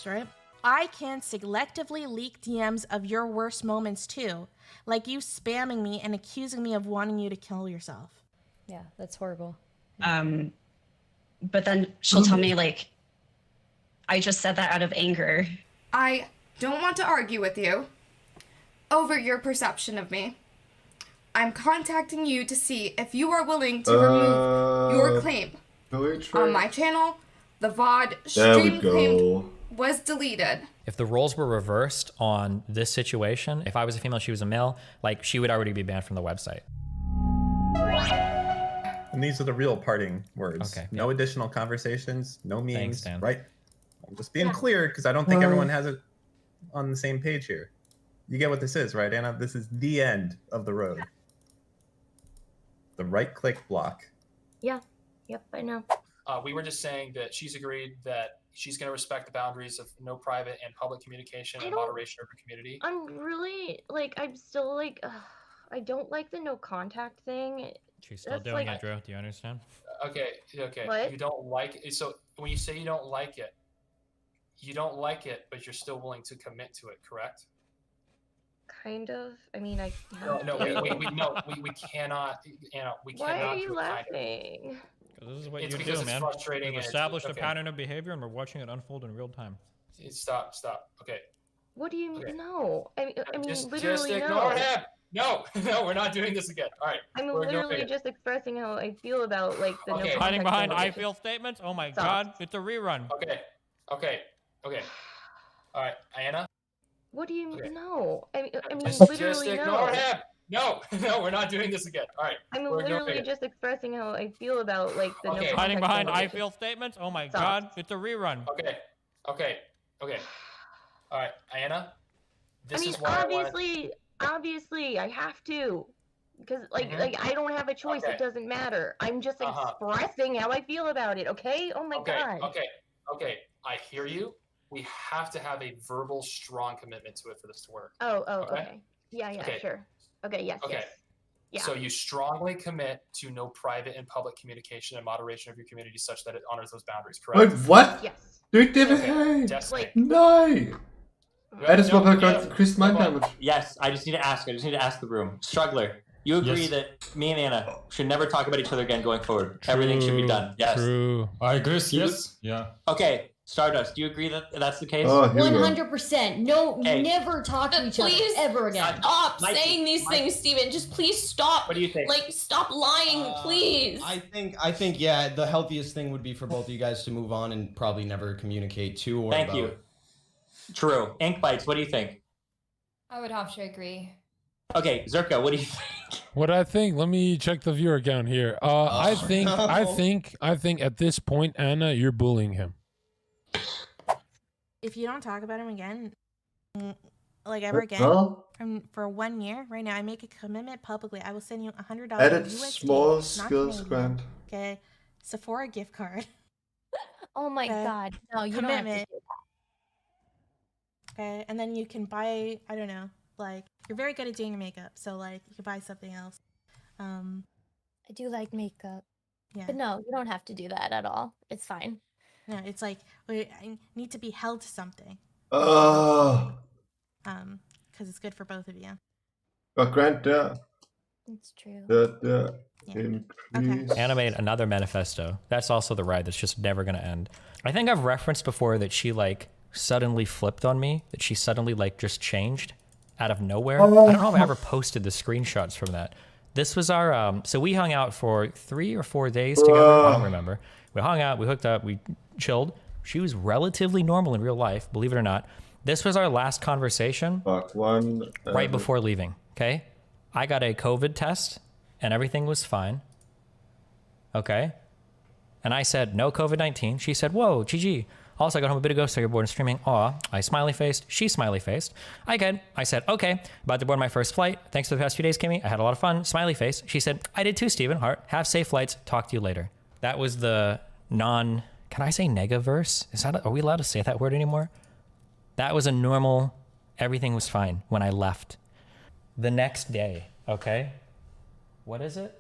right? I can selectively leak DMs of your worst moments too, like you spamming me and accusing me of wanting you to kill yourself. Yeah, that's horrible. But then she'll tell me, like, I just said that out of anger. I don't want to argue with you over your perception of me. I'm contacting you to see if you are willing to remove your claim. On my channel, the VOD stream claim was deleted. If the roles were reversed on this situation, if I was a female, she was a male, like, she would already be banned from the website. And these are the real parting words. Okay. No additional conversations, no memes, Thanks, Dan. right? I'm just being clear because I don't think everyone has it on the same page here. You get what this is, right, Anna? This is the end of the road. The right-click block. Yeah. Yep, I know. We were just saying that she's agreed that she's going to respect the boundaries of no private and public communication and moderation of her community. I'm really, like, I'm still, like, I don't like the no contact thing. She's still doing it, Drew. Do you understand? Okay. What? You don't like it. So when you say you don't like it, but you're still willing to commit to it, correct? Kind of. I mean, I. No, we cannot. You know, we Why cannot. are you laughing? This is what It's you because do, it's man. frustrating. We've established a pattern of behavior, and we're watching it unfold in real time. Stop. Okay. What do you know? I mean, Just literally ignore him. No, we're not doing this again. All right. I'm literally just expressing how I feel about, like, the no contact Hiding behind thing. I feel statements? Oh my god, it's a rerun. Okay. All right, Anna. What do you know? I mean, Just literally ignore no. him. No, we're not doing this again. All right. I'm literally just expressing how I feel about, like, the no contact Hiding behind thing. I feel statements? Oh my god, it's a rerun. Okay. All right, Anna. I mean, obviously, I have to, because like I don't have a choice. It doesn't matter. I'm just expressing how I feel about it. Okay? Oh my god. Okay. I hear you. We have to have a verbal, strong commitment to it for this to work. Okay. Yeah, Okay. sure. Okay, yes. Yeah. So you strongly commit to no private and public communication and moderation of your community such that it honors those boundaries, correct? Wait, what? Yes. Destiny. Nein! Das war gerade Chris mein damit. Yes, I just need to ask the room. Struggler, you agree that me and Anna should never talk about each other again going forward. Everything should be done. Yes. True. I agree. Yes. Yeah. Okay. Stardust, do you agree that that's the case? 100%. No, never talk to each other ever again. Stop saying these things, Steven. Just please stop. What do you think? Like, stop lying, please. I think, yeah, the healthiest thing would be for both of you guys to move on and probably never communicate to or Thank about. you. True. Ink Bites, what do you think? I would have to agree. Okay, Zerko, what do you think? What I think? Let me check the viewer account here. I think at this point, Anna, you're bullying him. If you don't talk about him again, like ever again, for 1 year, right now, I make a commitment publicly. I will send you $100 Edit USD, small skills grant. Okay, Sephora gift card. Oh my god. No, you don't have to do that. Okay, and then you can buy, I don't know, like, you're very good at doing your makeup, so like you can buy something else. I do like makeup. Yeah. But no, you don't have to do that at all. It's fine. No, it's like, wait, I need to be held to something. Oh. Because it's good for both of you. Grant, yeah. It's true. Increase. Anna made another manifesto. That's also the ride that's just never gonna end. I think I've referenced before that she like suddenly flipped on me, that she suddenly like just changed out of nowhere. I don't know if I ever posted the screenshots from that. This was our, so we hung out for 3 or 4 days together, I don't remember. We hung out, we hooked up, we chilled. She was relatively normal in real life, believe it or not. This was our last conversation right before leaving, okay? I got a COVID test and everything was fine, okay? And I said, no COVID-19. She said, whoa, GG. Also, I got home a bit ago, so you're bored and streaming. Aw, I smiley-faced. She smiley-faced. I said, okay, about to board my first flight. Thanks for the past few days, Kimmy. I had a lot of fun. Smiley-face. She said, I did too, Stephen. Heart. Have safe flights. Talk to you later. That was the can I say negaverse? Are we allowed to say that word anymore? That was a normal, everything was fine when I left. The next day, okay? What is it?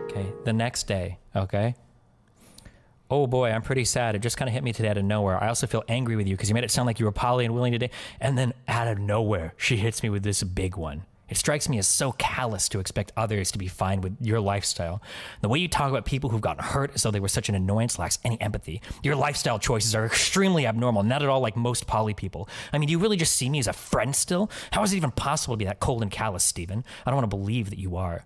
Okay, the next day, okay? Oh boy, I'm pretty sad. It just kind of hit me today out of nowhere. I also feel angry with you because you made it sound like you were poly and willing to date. And then out of nowhere, she hits me with this big one. It strikes me as so callous to expect others to be fine with your lifestyle. The way you talk about people who've gotten hurt as though they were such an annoyance lacks any empathy. Your lifestyle choices are extremely abnormal, not at all like most poly people. I mean, do you really just see me as a friend still? How is it even possible to be that cold and callous, Steven? I don't want to believe that you are.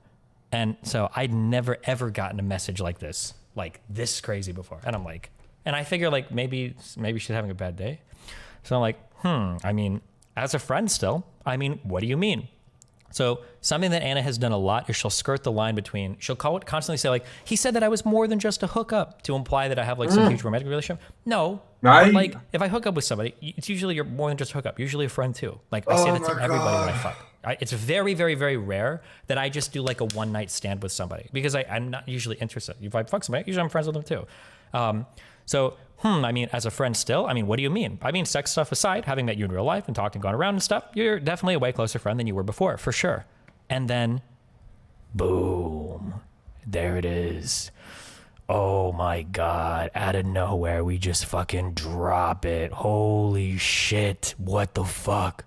And so I'd never, ever gotten a message like this crazy before. And I'm like, and I figure like maybe she's having a bad day. So I'm like, I mean, as a friend still, I mean, what do you mean? So something that Anna has done a lot is she'll skirt the line between, she'll constantly say like, he said that I was more than just a hookup, to imply that I have like some huge romantic relationship. No, like if I hook up with somebody, it's usually you're more than just a hookup, usually a friend too. Like I say that to everybody when I fuck. It's very, very, very rare that I just do like a one night stand with somebody because I'm not usually interested. If I fuck somebody, usually I'm friends with them too. I mean, as a friend still, I mean, what do you mean? I mean, sex stuff aside, having met you in real life and talked and gone around and stuff, you're definitely a way closer friend than you were before, for sure. And then, boom, there it is. Oh my God, out of nowhere, we just fucking drop it. Holy shit, what the fuck?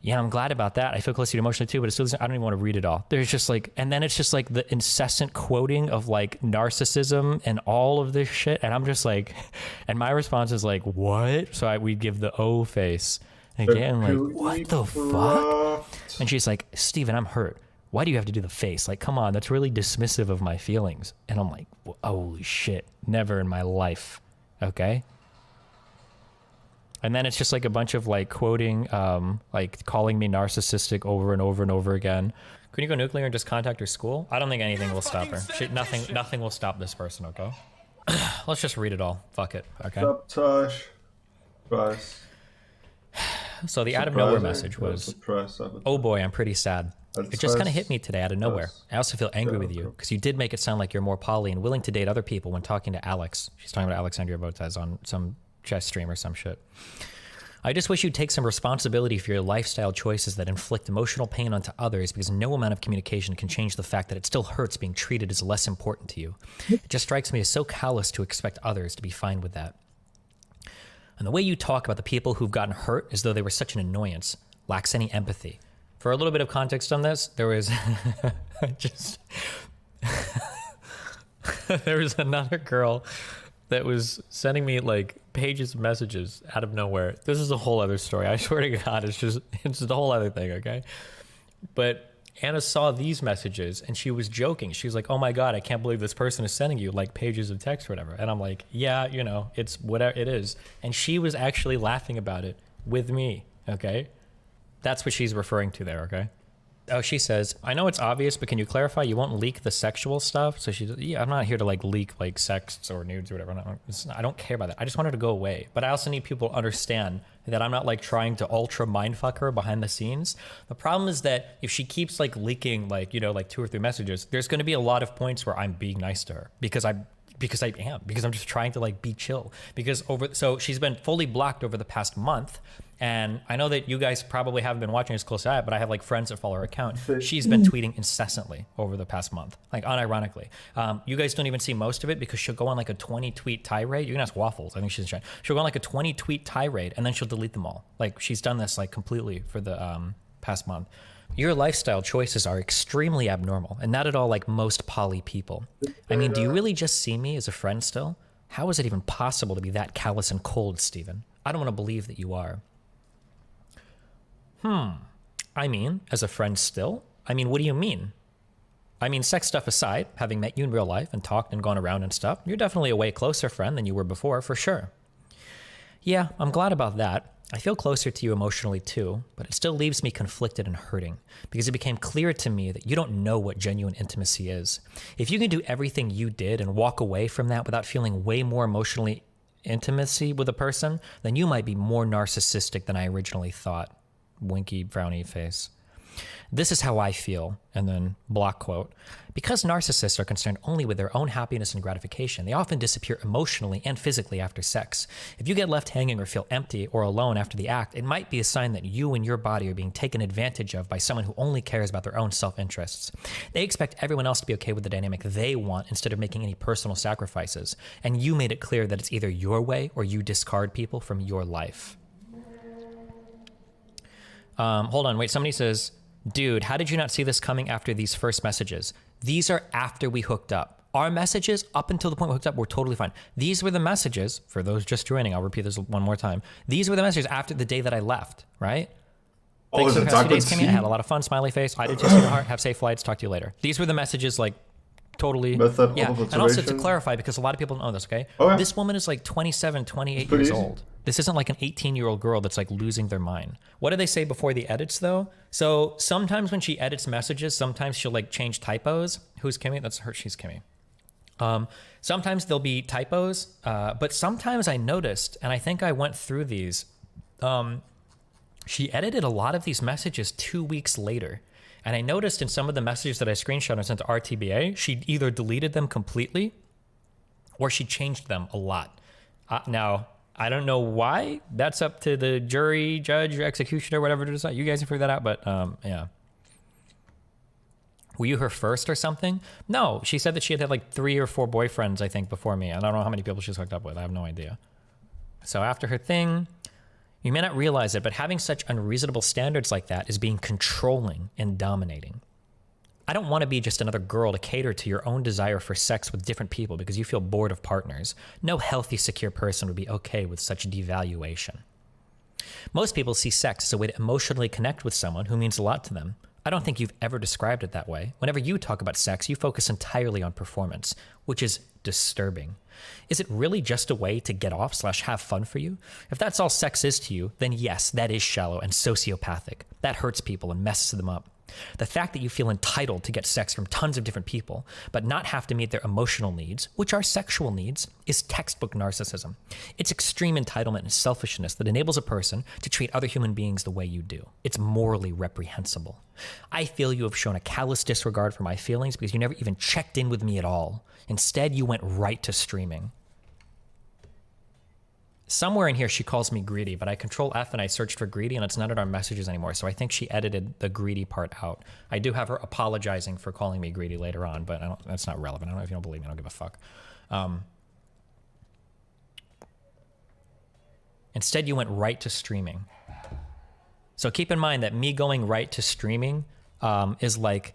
Yeah, I'm glad about that. I feel close to you emotionally too, but it's still, I don't even want to read it all. There's just like, and then it's just like the incessant quoting of like narcissism and all of this shit. And I'm just like, and my response is like, what? So we'd give the O face. Again, like, what the fuck? And she's like, Steven, I'm hurt. Why do you have to do the face? Like, come on, that's really dismissive of my feelings. And I'm like, holy shit, never in my life. Okay. And then it's just like a bunch of like quoting, like calling me narcissistic over and over and over again. Can you go nuclear and just contact her school? I don't think anything will stop her. Nothing will stop this person, okay? Let's just read it all. Fuck it, okay? Sabotage. Surprise. So the out of nowhere message was, oh boy, I'm pretty sad. It just kind of hit me today out of nowhere. I also feel angry with you because you did make it sound like you're more poly and willing to date other people when talking to Alex. She's talking about Alexandria Botez on some chess stream or some shit. I just wish you'd take some responsibility for your lifestyle choices that inflict emotional pain onto others, because no amount of communication can change the fact that it still hurts being treated as less important to you. It just strikes me as so callous to expect others to be fine with that. And the way you talk about the people who've gotten hurt as though they were such an annoyance lacks any empathy. For a little bit of context on this, there was there was another girl that was sending me like pages of messages out of nowhere. This is a whole other story. I swear to God, it's just a whole other thing, okay? But Anna saw these messages and she was joking. She was like, oh my God, I can't believe this person is sending you like pages of text or whatever. And I'm like, yeah, you know, it's whatever it is. And she was actually laughing about it with me, okay? That's what she's referring to there, okay? Oh, she says, I know it's obvious, but can you clarify you won't leak the sexual stuff? So she's, yeah, I'm not here to like leak like sex or nudes or whatever. I don't care about that. I just want her to go away. But I also need people to understand that I'm not like trying to ultra mindfuck her behind the scenes. The problem is that if she keeps like leaking like, you know, like 2 or 3 messages, there's going to be a lot of points where I'm being nice to her because I'm just trying to like be chill so she's been fully blocked over the past month. And I know that you guys probably haven't been watching as close as I, but I have like friends that follow her account. She's been tweeting incessantly over the past month, like unironically. You guys don't even see most of it because she'll go on like a 20 tweet tirade. You can ask Waffles. I think she's trying. She'll go on like a 20 tweet tirade and then she'll delete them all. Like she's done this like completely for the past month. Your lifestyle choices are extremely abnormal and not at all like most poly people. I mean, do you really just see me as a friend still? How is it even possible to be that callous and cold, Steven? I don't want to believe that you are. I mean, as a friend still? I mean, what do you mean? I mean, sex stuff aside, having met you in real life and talked and gone around and stuff, you're definitely a way closer friend than you were before, for sure. Yeah, I'm glad about that. I feel closer to you emotionally too, but it still leaves me conflicted and hurting because it became clear to me that you don't know what genuine intimacy is. If you can do everything you did and walk away from that without feeling way more emotionally intimacy with a person, then you might be more narcissistic than I originally thought. Winky, frowny face. This is how I feel, and then block quote. Because narcissists are concerned only with their own happiness and gratification, they often disappear emotionally and physically after sex. If you get left hanging or feel empty or alone after the act, it might be a sign that you and your body are being taken advantage of by someone who only cares about their own self-interests. They expect everyone else to be okay with the dynamic they want instead of making any personal sacrifices. And you made it clear that it's either your way or you discard people from your life. Hold on, wait, somebody says, dude, how did you not see this coming after these first messages? These are after we hooked up. Our messages up until the point we hooked up were totally fine. These were the messages, for those just joining, I'll repeat this one more time. These were the messages after the day that I left, right? Thanks for the past few days, Kimmy. I had a lot of fun, smiley face. I did too, sweetheart. Have safe flights, talk to you later. These were the messages, like, totally. Yeah, and also to clarify, because a lot of people don't know this, okay? This woman is like 27, 28 years old. This isn't like an 18-year-old girl that's like losing their mind. What do they say before the edits though? So sometimes when she edits messages, sometimes she'll like change typos. Who's Kimmy? That's her, she's Kimmy. Sometimes there'll be typos, but sometimes I noticed, and I think I went through these, she edited a lot of these messages 2 weeks later. And I noticed in some of the messages that I screenshot and sent to RTBA, she either deleted them completely or she changed them a lot. Now, I don't know why. That's up to the jury, judge, or executioner, whatever to decide. You guys can figure that out, but yeah. Were you her first or something? No, she said that she had like 3 or 4 boyfriends, I think, before me. I don't know how many people she's hooked up with. I have no idea. So after her thing, you may not realize it, but having such unreasonable standards like that is being controlling and dominating. I don't want to be just another girl to cater to your own desire for sex with different people because you feel bored of partners. No healthy, secure person would be okay with such devaluation. Most people see sex as a way to emotionally connect with someone who means a lot to them. I don't think you've ever described it that way. Whenever you talk about sex, you focus entirely on performance, which is disturbing. Is it really just a way to get off / have fun for you? If that's all sex is to you, then yes, that is shallow and sociopathic. That hurts people and messes them up. The fact that you feel entitled to get sex from tons of different people, but not have to meet their emotional needs, which are sexual needs, is textbook narcissism. It's extreme entitlement and selfishness that enables a person to treat other human beings the way you do. It's morally reprehensible. I feel you have shown a callous disregard for my feelings because you never even checked in with me at all. Instead, you went right to streaming. Somewhere in here, she calls me greedy, but I control F and I searched for greedy and it's not in our messages anymore. So I think she edited the greedy part out. I do have her apologizing for calling me greedy later on, but that's not relevant. I don't know if you don't believe me. I don't give a fuck. Instead, you went right to streaming. So keep in mind that me going right to streaming is like,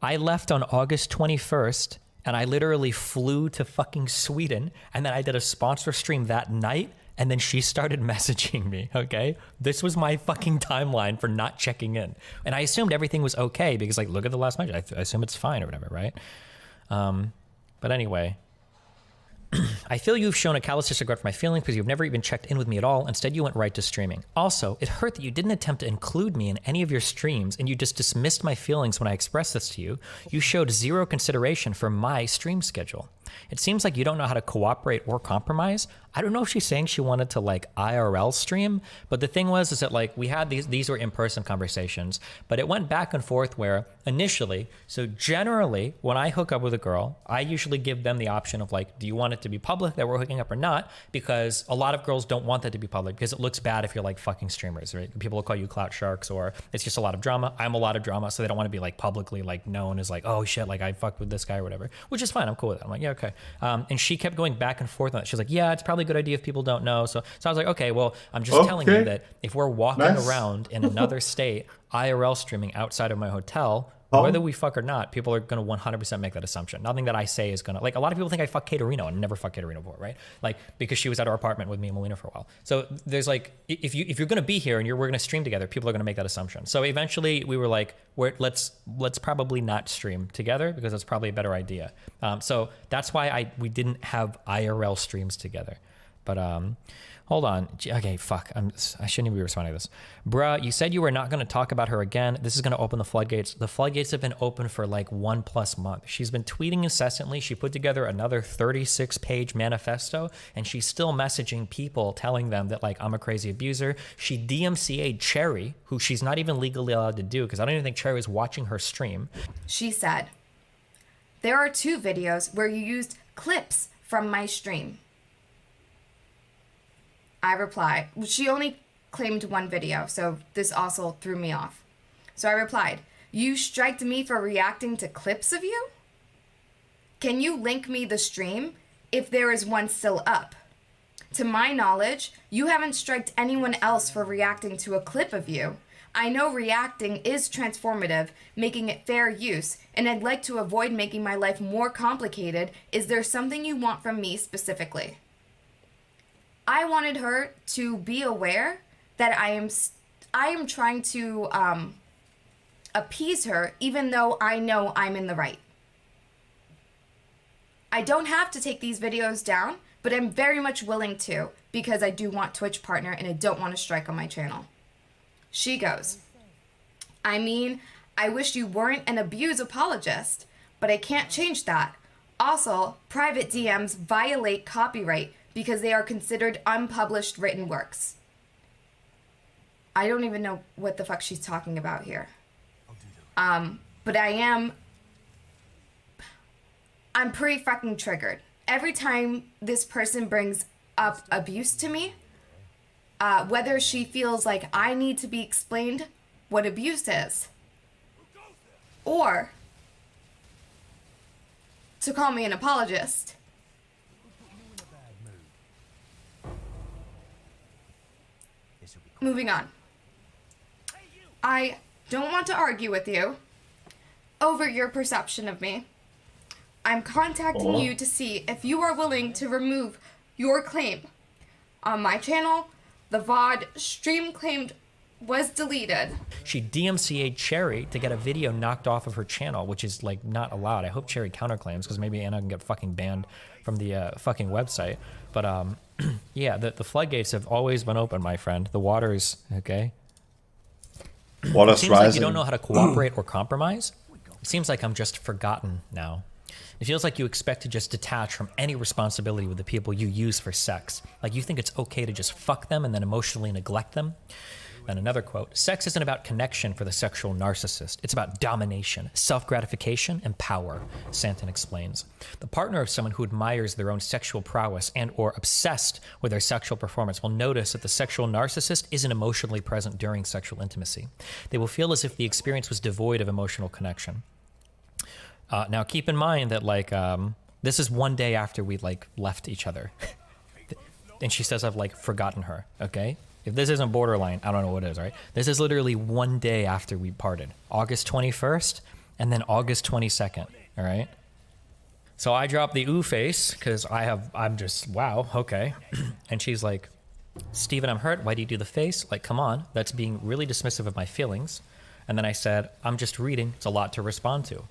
I left on August 21st and I literally flew to fucking Sweden, and then I did a sponsor stream that night, and then she started messaging me, okay? This was my fucking timeline for not checking in. And I assumed everything was okay, because like, look at the last message. I assume it's fine or whatever, right? But anyway, I feel you've shown a callous disregard for my feelings because you've never even checked in with me at all. Instead, you went right to streaming. Also, it hurt that you didn't attempt to include me in any of your streams and you just dismissed my feelings when I expressed this to you. You showed zero consideration for my stream schedule. It seems like you don't know how to cooperate or compromise. I don't know if she's saying she wanted to like IRL stream, but the thing was is that like we had these were in-person conversations, but it went back and forth where initially, so generally when I hook up with a girl, I usually give them the option of like, do you want it to be public that we're hooking up or not? Because a lot of girls don't want that to be public because it looks bad if you're like fucking streamers, right? People will call you clout sharks or it's just a lot of drama. I'm a lot of drama, so they don't want to be like publicly like known as like, oh shit, like I fucked with this guy or whatever, which is fine. I'm cool with it. I'm like, yeah, okay. And she kept going back and forth on it. She's like, yeah, it's probably a good idea if people don't know. So I was like, okay, well, I'm just telling you that if we're walking around in another state, IRL streaming outside of my hotel, whether we fuck or not, people are going to 100% make that assumption. Nothing that I say is going to, like, a lot of people think I fuck Caterino and never fuck Caterino before, right? Like, because she was at our apartment with me and Melina for a while. So there's like, if you're going to be here and we're going to stream together, people are going to make that assumption. So eventually we were like, let's probably not stream together because that's probably a better idea. So that's why we didn't have IRL streams together. But hold on. Okay, fuck. I shouldn't even be responding to this. Bruh, you said you were not going to talk about her again. This is going to open the floodgates. The floodgates have been open for like 1+ month. She's been tweeting incessantly. She put together another 36-page manifesto, and she's still messaging people telling them that like I'm a crazy abuser. She DMCA'd Cherry, who she's not even legally allowed to do because I don't even think Cherry was watching her stream. She said, there are 2 videos where you used clips from my stream. I replied, she only claimed 1 video, so this also threw me off. So I replied, you striked me for reacting to clips of you? Can you link me the stream if there is one still up? To my knowledge, you haven't striked anyone else for reacting to a clip of you. I know reacting is transformative, making it fair use, and I'd like to avoid making my life more complicated. Is there something you want from me specifically? I wanted her to be aware that I am trying to appease her, even though I know I'm in the right. I don't have to take these videos down, but I'm very much willing to because I do want Twitch partner and I don't want to strike on my channel. She goes, I mean, I wish you weren't an abuse apologist, but I can't change that. Also, private DMs violate copyright because they are considered unpublished written works. I don't even know what the fuck she's talking about here. But I'm pretty fucking triggered. Every time this person brings up abuse to me, whether she feels like I need to be explained what abuse is, or to call me an apologist. Moving on. I don't want to argue with you over your perception of me. I'm contacting you to see if you are willing to remove your claim. On my channel, the VOD stream claimed was deleted. She DMCA'd Cherry to get a video knocked off of her channel, which is like not allowed. I hope Cherry counterclaims because maybe Anna can get fucking banned from the fucking website. But yeah, the floodgates have always been open, my friend. The water's okay. Water's it seems rising. like you don't know how to cooperate or compromise. It seems like I'm just forgotten now. It feels like you expect to just detach from any responsibility with the people you use for sex. Like you think it's okay to just fuck them and then emotionally neglect them. And another quote, sex isn't about connection for the sexual narcissist. It's about domination, self-gratification, and power, Santin explains. The partner of someone who admires their own sexual prowess and or obsessed with their sexual performance will notice that the sexual narcissist isn't emotionally present during sexual intimacy. They will feel as if the experience was devoid of emotional connection. Now keep in mind that like, this is 1 day after we like left each other. And she says I've like forgotten her, okay? If this isn't borderline, I don't know what is, right? This is literally 1 day after we parted. August 21st and then August 22nd, all right? So I drop the ooh face because I'm just, wow, okay. And she's like, Steven, I'm hurt. Why do you do the face? Like, come on, that's being really dismissive of my feelings. And then I said, I'm just reading. It's a lot to respond to.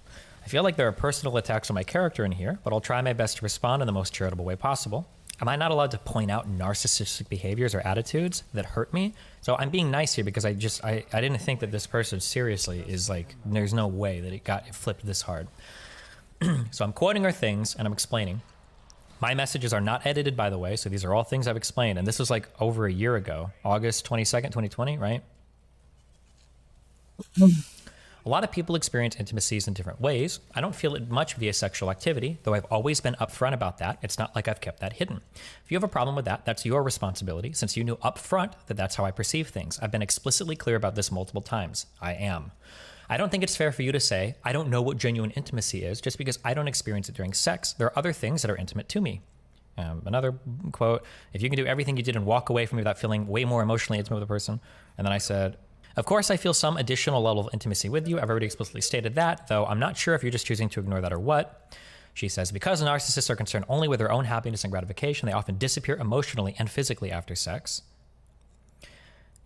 I feel like there are personal attacks on my character in here, but I'll try my best to respond in the most charitable way possible. Am I not allowed to point out narcissistic behaviors or attitudes that hurt me? So I'm being nice here because I didn't think that this person seriously is like, there's no way that it flipped this hard. So I'm quoting her things and I'm explaining. My messages are not edited, by the way, so these are all things I've explained. And this was like over a year ago, August 22nd, 2020, right? A lot of people experience intimacies in different ways. I don't feel it much via sexual activity, though I've always been upfront about that. It's not like I've kept that hidden. If you have a problem with that, that's your responsibility, since you knew upfront that that's how I perceive things. I've been explicitly clear about this multiple times. I am. I don't think it's fair for you to say, I don't know what genuine intimacy is, just because I don't experience it during sex. There are other things that are intimate to me. Another quote, if you can do everything you did and walk away from me without feeling way more emotionally intimate with a person. And then I said, of course, I feel some additional level of intimacy with you. I've already explicitly stated that, though I'm not sure if you're just choosing to ignore that or what. She says, because narcissists are concerned only with their own happiness and gratification, they often disappear emotionally and physically after sex.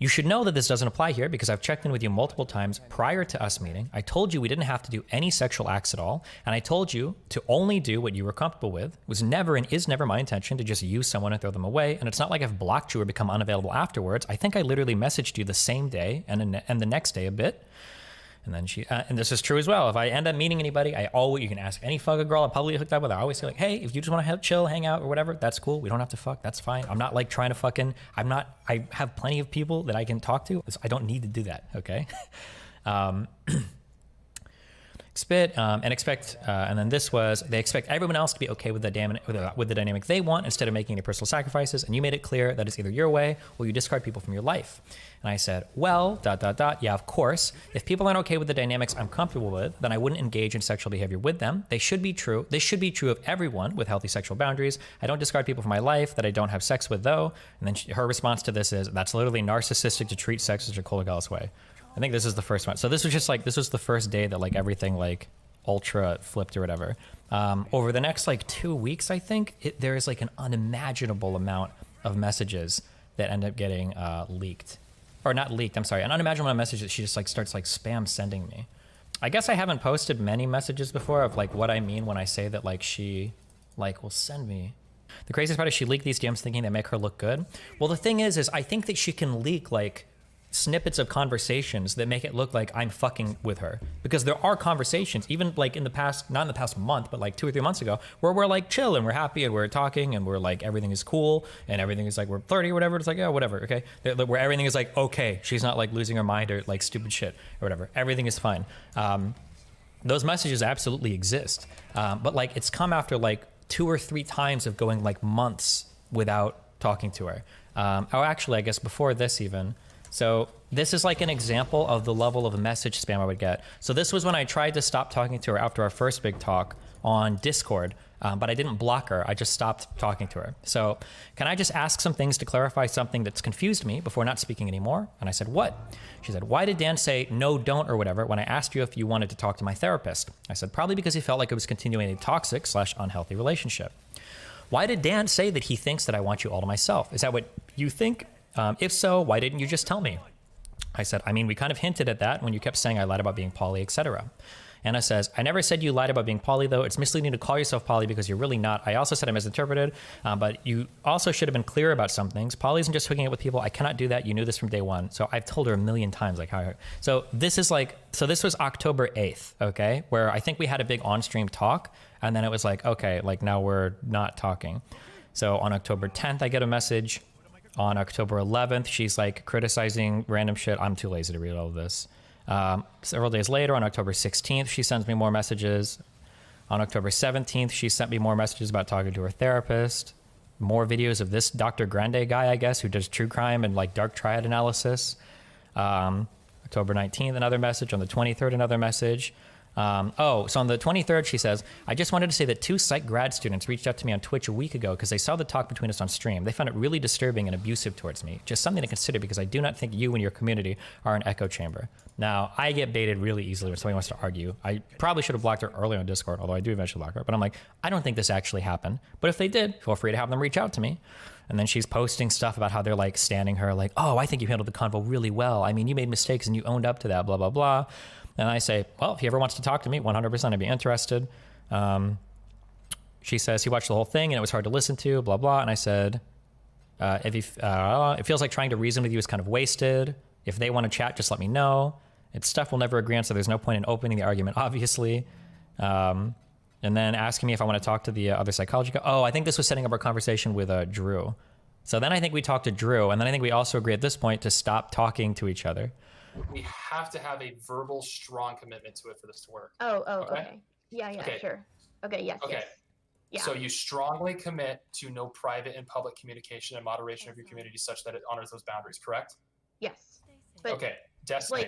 You should know that this doesn't apply here because I've checked in with you multiple times prior to us meeting. I told you we didn't have to do any sexual acts at all, and I told you to only do what you were comfortable with. It was never and is never my intention to just use someone and throw them away, and it's not like I've blocked you or become unavailable afterwards. I think I literally messaged you the same day and the next day a bit. And then she, and this is true as well. If I end up meeting anybody, you can ask any fucking girl I publicly hooked up with. I always say like, hey, if you just want to chill, hang out or whatever, that's cool. We don't have to fuck. That's fine. I'm not like trying to fucking, I have plenty of people that I can talk to. I don't need to do that. Okay. Spit and expect, and then this was, they expect everyone else to be okay with the dynamic they want instead of making any personal sacrifices. And you made it clear that it's either your way or you discard people from your life. And I said, well, ... Yeah, of course. If people aren't okay with the dynamics I'm comfortable with, then I wouldn't engage in sexual behavior with them. This should be true of everyone with healthy sexual boundaries. I don't discard people from my life that I don't have sex with, though. And then her response to this is, that's literally narcissistic to treat sex as a Kolagal's way. I think this is the first one. So this was just like, this was the first day that like everything like ultra flipped or whatever. Over the next like 2 weeks, I think there is like an unimaginable amount of messages that end up getting leaked. Or not leaked, I'm sorry. An unimaginable amount of messages that she just like starts like spam sending me. I guess I haven't posted many messages before of like what I mean when I say that like she like will send me. The craziest part is she leaked these DMs thinking they make her look good. Well, the thing is I think that she can leak like snippets of conversations that make it look like I'm fucking with her, because there are conversations even like in the past, not in the past month, but like 2 or 3 months ago, where we're like chill and we're happy and we're talking and we're like everything is cool and everything is like we're flirty or whatever. It's like, yeah, whatever, okay, where everything is like okay, she's not like losing her mind or like stupid shit or whatever, everything is fine. Those messages absolutely exist, but like it's come after like 2 or 3 times of going like months without talking to her. Oh, actually, I guess before this even. So this is like an example of the level of message spam I would get. So this was when I tried to stop talking to her after our first big talk on Discord, but I didn't block her. I just stopped talking to her. So can I just ask some things to clarify something that's confused me before not speaking anymore? And I said, what? She said, why did Dan say no, don't, or whatever when I asked you if you wanted to talk to my therapist? I said, probably because he felt like it was continuing a toxic/unhealthy relationship. Why did Dan say that he thinks that I want you all to myself? Is that what you think? If so, why didn't you just tell me? I said, I mean, we kind of hinted at that when you kept saying I lied about being poly, etc. Anna says, I never said you lied about being poly, though. It's misleading to call yourself poly because you're really not. I also said I misinterpreted, but you also should have been clear about some things. Poly isn't just hooking up with people. I cannot do that. You knew this from day one. So I've told her a million times, like how. So this is like, so this was October 8th, okay, where I think we had a big on-stream talk, and then it was like, okay, like now we're not talking. So on October 10th, I get a message. On October 11th, she's like criticizing random shit. I'm too lazy to read all of this. Several days later, on October 16th, she sends me more messages. On October 17th, she sent me more messages about talking to her therapist. More videos of this Dr. Grande guy, I guess, who does true crime and like dark triad analysis. October 19th, another message. On the 23rd, another message. So on the 23rd, she says, I just wanted to say that 2 psych grad students reached out to me on Twitch a week ago because they saw the talk between us on stream. They found it really disturbing and abusive towards me. Just something to consider because I do not think you and your community are an echo chamber. Now, I get baited really easily when somebody wants to argue. I probably should have blocked her earlier on Discord, although I do eventually block her. But I'm like, I don't think this actually happened. But if they did, feel free to have them reach out to me. And then she's posting stuff about how they're like standing her like, oh, I think you handled the convo really well. I mean, you made mistakes and you owned up to that, blah, blah, blah. And I say, well, if he ever wants to talk to me, 100% I'd be interested. She says he watched the whole thing and it was hard to listen to, blah, blah. And I said, it feels like trying to reason with you is kind of wasted. If they want to chat, just let me know. It's stuff we'll never agree on, so there's no point in opening the argument, obviously. And then asking me if I want to talk to the other psychology guy. Oh, I think this was setting up our conversation with Drew. So then I think we talked to Drew, and then I think we also agree at this point to stop talking to each other. We have to have a verbal, strong commitment to it for this to work. Okay. Yeah, okay. Sure. Okay, yes, okay. Yes. Yeah. So you strongly commit to no private and public communication and moderation of your community such that it honors those boundaries, correct? Yes. But okay, Destiny.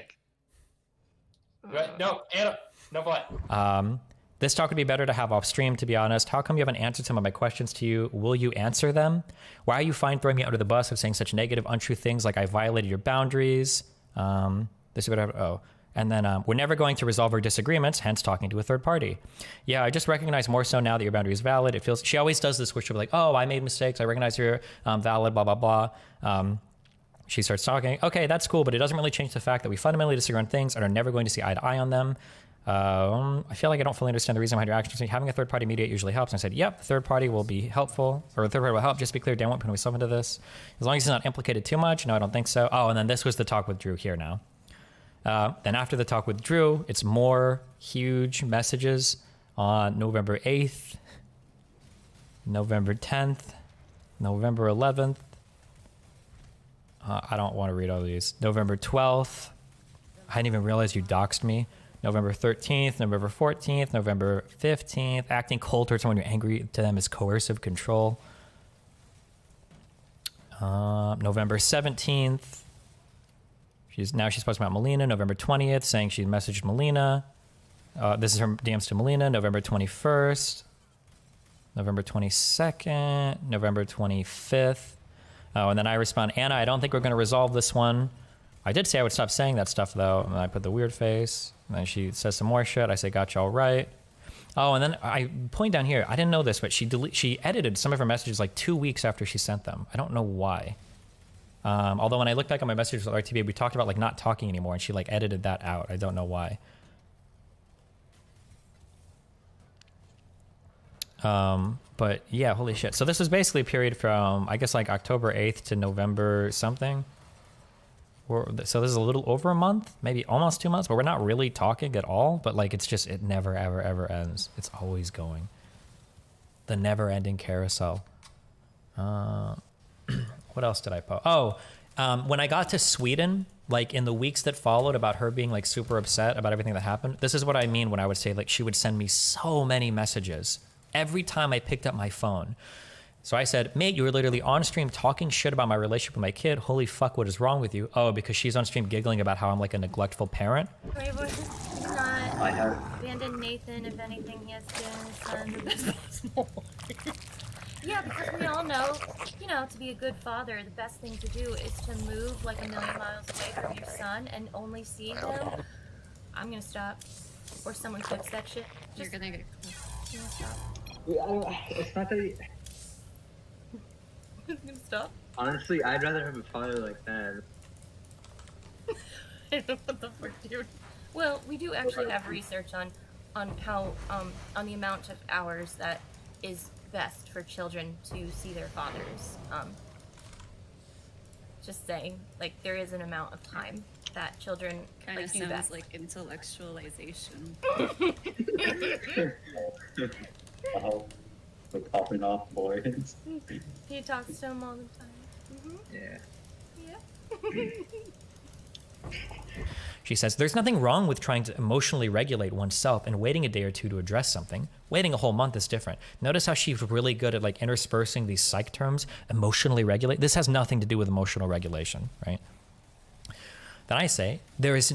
Like, no, Anna, no but. This talk would be better to have off stream, to be honest. How come you haven't answered some of my questions to you? Will you answer them? Why are you fine throwing me under the bus of saying such negative, untrue things like I violated your boundaries? This is what and then we're never going to resolve our disagreements, hence talking to a third party. Yeah, I just recognize more so now that your boundary is valid. It feels, she always does this where she'll be like, oh, I made mistakes. I recognize you're valid, blah, blah, blah. She starts talking. Okay, that's cool, but it doesn't really change the fact that we fundamentally disagree on things and are never going to see eye to eye on them. I feel like I don't fully understand the reason behind your actions. Having a third party mediate usually helps. And I said, yep, the third party will be helpful, or the third party will help. Just to be clear, Dan won't put himself into this. As long as he's not implicated too much. No, I don't think so. Oh, and then this was the talk with Drew here now. Then after the talk with Drew, it's more huge messages on November 8th, November 10th, November 11th. I don't want to read all these. November 12th. I didn't even realize you doxed me. November 13th, November 14th, November 15th. Acting cold towards someone you're angry to them is coercive control. November 17th. She's posting about Melina. November 20th, saying she messaged Melina. This is her DMs to Melina. November 21st. November 22nd. November 25th. Oh, and then I respond, Anna, I don't think we're going to resolve this one. I did say I would stop saying that stuff, though. And I put the weird face. And then she says some more shit. I say, gotcha, all right. Oh, and then I point down here. I didn't know this, but she edited some of her messages like 2 weeks after she sent them. I don't know why. Although when I look back on my messages with RTB, we talked about like not talking anymore, and she like edited that out. I don't know why. But yeah, holy shit. So this was basically a period from, I guess, like October 8th to November something. So this is a little over a month, maybe almost 2 months, but we're not really talking at all. But like, it's just, it never, ever, ever ends. It's always going. The never ending carousel. What else did I post? Oh, when I got to Sweden, like in the weeks that followed about her being like super upset about everything that happened. This is what I mean when I would say like she would send me so many messages every time I picked up my phone. So I said, mate, you were literally on stream talking shit about my relationship with my kid. Holy fuck, what is wrong with you? Oh, because she's on stream giggling about how I'm like a neglectful parent. Not abandon Nathan. If anything, he has to get his son the best possible. Yeah, because we all know, you know, to be a good father, the best thing to do is to move like 1,000,000 miles away from your son and only see him. I'm gonna stop. Or someone clips that shit. You're gonna get close. You wanna stop? It's not that he... He's gonna stop? Honestly, I'd rather have a father like that. I don't know what the fuck, dude. Well, we do actually have research on how, on the amount of hours that is best for children to see their fathers. Just saying, like, there is an amount of time that children kind of do sounds best. like intellectualization. Oh, we're popping off boys. He talks to him all the time. Yeah. Yeah. She says, there's nothing wrong with trying to emotionally regulate oneself and waiting a day or two to address something. Waiting a whole month is different. Notice how she's really good at like interspersing these psych terms, emotionally regulate. This has nothing to do with emotional regulation, right? Then I say, there is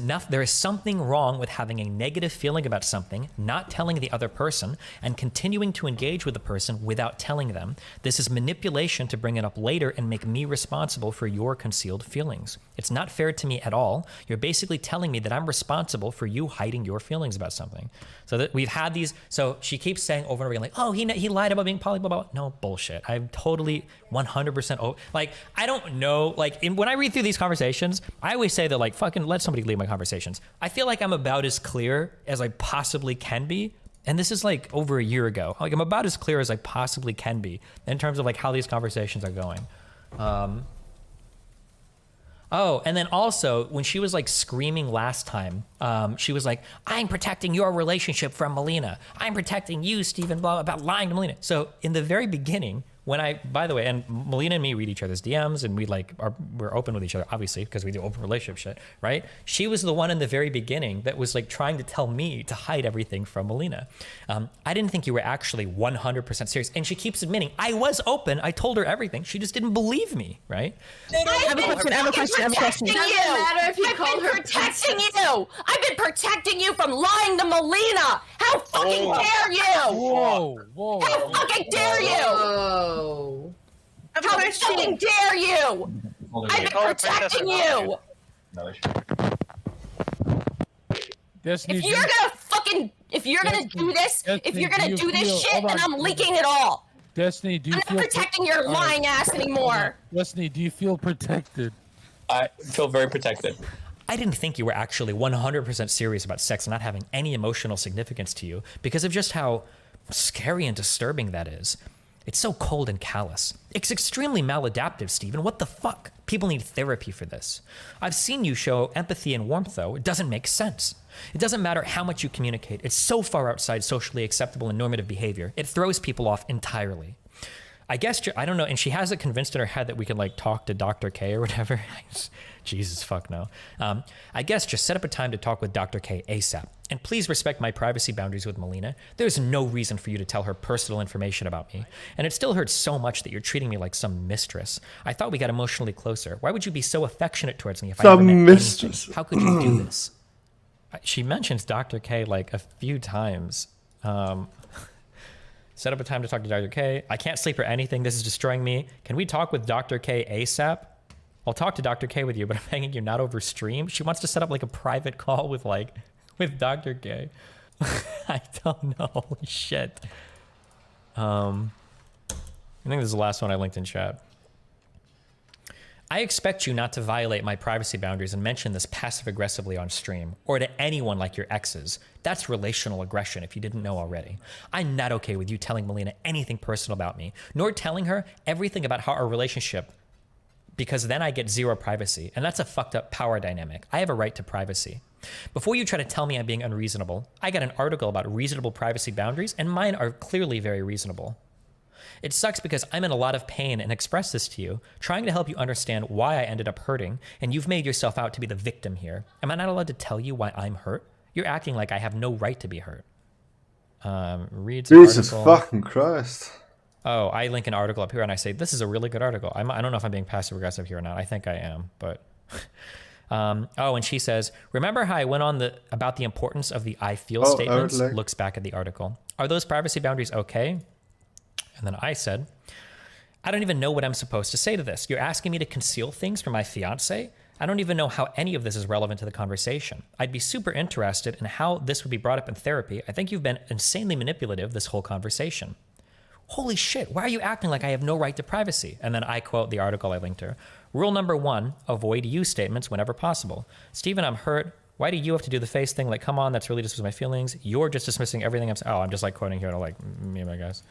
something wrong with having a negative feeling about something, not telling the other person, and continuing to engage with the person without telling them. This is manipulation to bring it up later and make me responsible for your concealed feelings. It's not fair to me at all. You're basically telling me that I'm responsible for you hiding your feelings about something. So that we've had these, so she keeps saying over and over again, like, oh, he lied about being poly, blah, blah, blah. No, bullshit. I'm totally 100%, like, I don't know, like, when I read through these conversations, I always say that, like, fucking let somebody lead my conversations. I feel like I'm about as clear as I possibly can be. And this is like over a year ago. Like, I'm about as clear as I possibly can be in terms of like how these conversations are going. Oh, and then also when she was like screaming last time, she was like, I'm protecting your relationship from Melina. I'm protecting you, Stephen, blah, about lying to Melina. So in the very beginning, when I, by the way, and Melina and me read each other's DMs and we're open with each other, obviously, because we do open relationship shit, right? She was the one in the very beginning that was like trying to tell me to hide everything from Melina. I didn't think you were actually 100% serious. And she keeps admitting, I was open. I told her everything. She just didn't believe me, right? I have a question. I've been protecting you. I've been protecting you from lying to Melina. How fucking dare you? Whoa. How fucking dare you? How fucking dare you? I've been protecting you. Destiny, If you're gonna do this, shit, then I'm leaking it all. Destiny, do you I'm not protecting your lying ass anymore. Destiny, do you feel protected? I feel very protected. I didn't think you were actually 100% serious about sex and not having any emotional significance to you because of just how scary and disturbing that is. It's so cold and callous. It's extremely maladaptive, Steven. What the fuck? People need therapy for this. I've seen you show empathy and warmth, though. It doesn't make sense. It doesn't matter how much you communicate. It's so far outside socially acceptable and normative behavior. It throws people off entirely. I guess, I don't know, and she has it convinced in her head that we can, like, talk to Dr. K or whatever. Jesus, fuck no. I guess just set up a time to talk with Dr. K ASAP. And please respect my privacy boundaries with Melina. There's no reason for you to tell her personal information about me. And it still hurts so much that you're treating me like some mistress. I thought we got emotionally closer. Why would you be so affectionate towards me if I never meant anything? How could you do this? She mentions Dr. K like a few times. Set up a time to talk to Dr. K. I can't sleep or anything. This is destroying me. Can we talk with Dr. K ASAP? I'll talk to Dr. K with you, but I'm begging you not over stream. She wants to set up like a private call with Dr. K. I don't know. Holy shit. I think this is the last one I linked in chat. I expect you not to violate my privacy boundaries and mention this passive-aggressively on stream, or to anyone like your exes. That's relational aggression if you didn't know already. I'm not okay with you telling Melina anything personal about me, nor telling her everything about how our relationship, because then I get zero privacy, and that's a fucked up power dynamic. I have a right to privacy. Before you try to tell me I'm being unreasonable, I got an article about reasonable privacy boundaries, and mine are clearly very reasonable. It sucks because I'm in a lot of pain and express this to you, trying to help you understand why I ended up hurting, and you've made yourself out to be the victim here. Am I not allowed to tell you why I'm hurt? You're acting like I have no right to be hurt. Reads an Jesus article. fucking Christ. Oh, I link an article up here and I say, this is a really good article. I don't know if I'm being passive aggressive here or not. I think I am, but... oh, and she says, remember how I went on about the importance of the I feel statements? Looks back at the article. Are those privacy boundaries okay? And then I said, I don't even know what I'm supposed to say to this. You're asking me to conceal things from my fiance? I don't even know how any of this is relevant to the conversation. I'd be super interested in how this would be brought up in therapy. I think you've been insanely manipulative this whole conversation. Holy shit, why are you acting like I have no right to privacy? And then I quote the article I linked her. Rule number 1, avoid you statements whenever possible. Steven, I'm hurt. Why do you have to do the face thing? Like, come on, that's really just my feelings. You're just dismissing everything I'm saying. Oh, I'm just like quoting here to like me and my guys.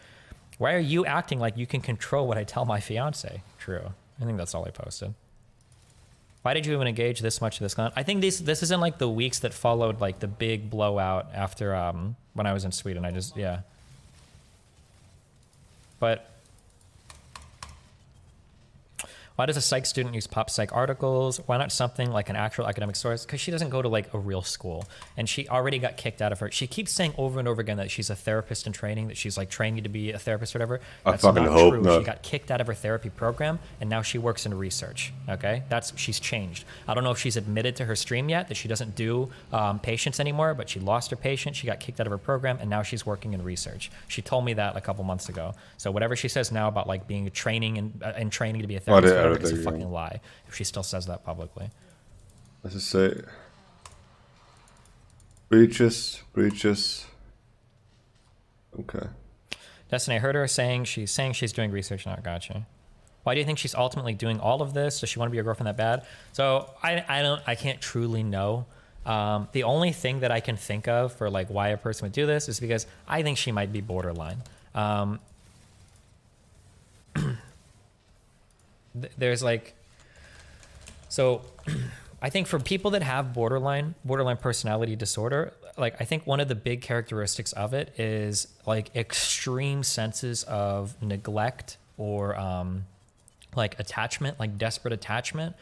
Why are you acting like you can control what I tell my fiance? True. I think that's all I posted. Why did you even engage this much in this con? I think this is in like the weeks that followed like the big blowout after when I was in Sweden. I just, yeah. But why does a psych student use pop psych articles? Why not something like an actual academic source? Because she doesn't go to like a real school, and she already got kicked out of her. She keeps saying over and over again that she's a therapist in training, that she's like training to be a therapist or whatever. That's I fucking not hope true. not. She got kicked out of her therapy program, and now she works in research. Okay, she's changed. I don't know if she's admitted to her stream yet that she doesn't do patients anymore, but she lost her patient. She got kicked out of her program, and now she's working in research. She told me that a couple months ago. So whatever she says now about like being training and training to be a therapist, is a fucking lie. If she still says that publicly. Let's just say breaches. Okay. Destiny, I heard her saying she's doing research now. Gotcha. Why do you think she's ultimately doing all of this? Does she want to be your girlfriend that bad? So I can't truly know. The only thing that I can think of for like why a person would do this is because I think she might be borderline. There's like, so I think for people that have borderline personality disorder, like I think one of the big characteristics of it is like extreme senses of neglect or like attachment, like desperate attachment,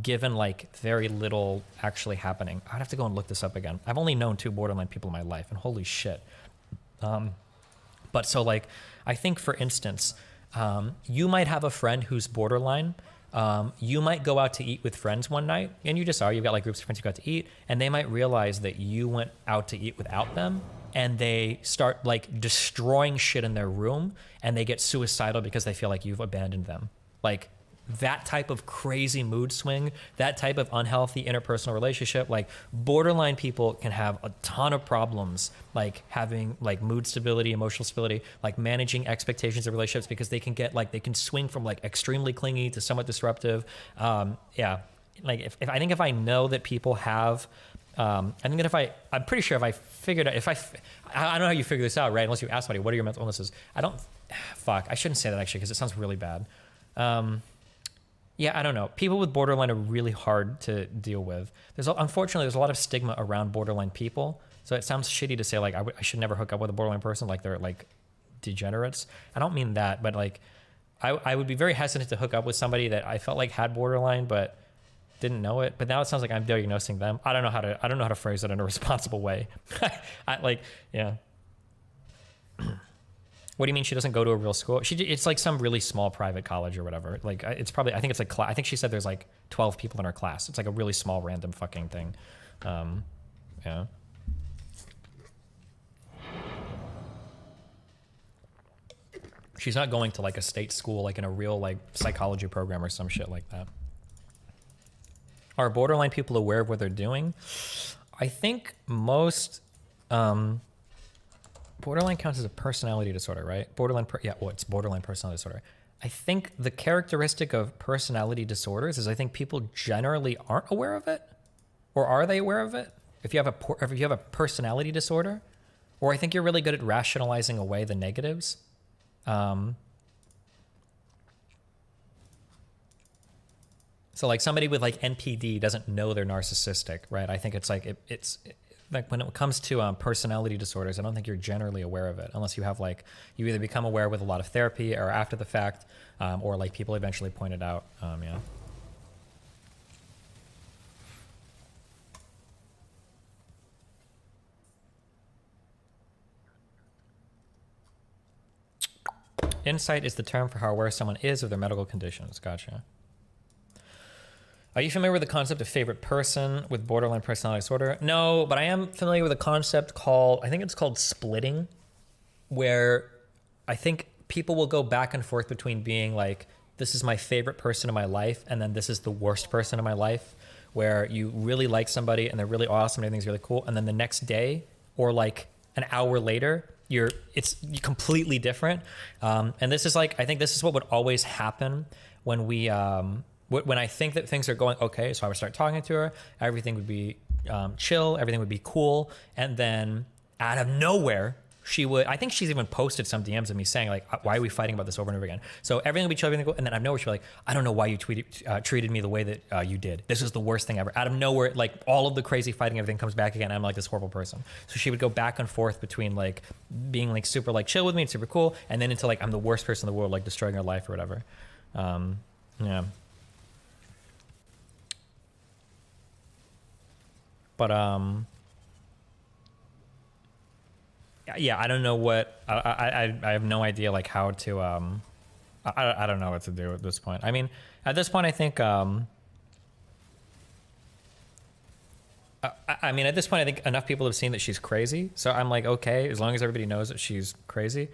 given like very little actually happening. I'd have to go and look this up again. I've only known 2 borderline people in my life, and holy shit. But so like, I think for instance, you might have a friend who's borderline. You might go out to eat with friends one night, and you just are. You've got like groups of friends you got to eat, and they might realize that you went out to eat without them, and they start like destroying shit in their room, and they get suicidal because they feel like you've abandoned them. Like that type of crazy mood swing, that type of unhealthy interpersonal relationship, like borderline people can have a ton of problems, like having like mood stability, emotional stability, like managing expectations of relationships, because they can get like, they can swing from like extremely clingy to somewhat disruptive. Yeah. Like if I think if I know that people have, I think that I'm pretty sure if I figured out, I don't know how you figure this out, right? Unless you ask somebody, what are your mental illnesses? I shouldn't say that actually, because it sounds really bad. Yeah, I don't know. People with borderline are really hard to deal with. Unfortunately, there's a lot of stigma around borderline people. So it sounds shitty to say like, I should never hook up with a borderline person, like they're like degenerates. I don't mean that, but like, I would be very hesitant to hook up with somebody that I felt like had borderline, but didn't know it. But now it sounds like I'm diagnosing them. I don't know how to phrase it in a responsible way. Yeah. What do you mean she doesn't go to a real school? It's like some really small private college or whatever. Like I think it's like I think she said there's like 12 people in her class. It's like a really small random fucking thing. Yeah. She's not going to like a state school, like in a real like psychology program or some shit like that. Are borderline people aware of what they're doing? I think most, borderline counts as a personality disorder, right? It's borderline personality disorder. I think the characteristic of personality disorders is I think people generally aren't aware of it, or are they aware of it? If you have a personality disorder, or I think you're really good at rationalizing away the negatives. So like somebody with like NPD doesn't know they're narcissistic, right? I think it's like it's like when it comes to personality disorders, I don't think you're generally aware of it unless you have like, you either become aware with a lot of therapy or after the fact, or like people eventually point it out. Yeah. Insight is the term for how aware someone is of their medical conditions. Gotcha. Are you familiar with the concept of favorite person with borderline personality disorder? No, but I am familiar with a concept called, I think it's called splitting, where I think people will go back and forth between being like, this is my favorite person in my life, and then this is the worst person in my life, where you really like somebody and they're really awesome and everything's really cool, and then the next day or like an hour later, it's completely different. And this is like, I think this is what would always happen when we, when I think that things are going okay, so I would start talking to her, everything would be chill, everything would be cool, and then out of nowhere, I think she's even posted some DMs of me saying like, why are we fighting about this over and over again? So everything would be chill, everything would go, and then out of nowhere she'd be like, I don't know why you treated me the way that you did. This is the worst thing ever. Out of nowhere, like all of the crazy fighting, everything comes back again, and I'm like this horrible person. So she would go back and forth between like being like super like chill with me and super cool, and then into like, I'm the worst person in the world, like destroying her life or whatever. Yeah. But yeah, I don't know what I have no idea like how to I don't know what to do at this point. I mean, at this point, I think I mean, at this point, I think enough people have seen that she's crazy. So I'm like, okay, as long as everybody knows that she's crazy,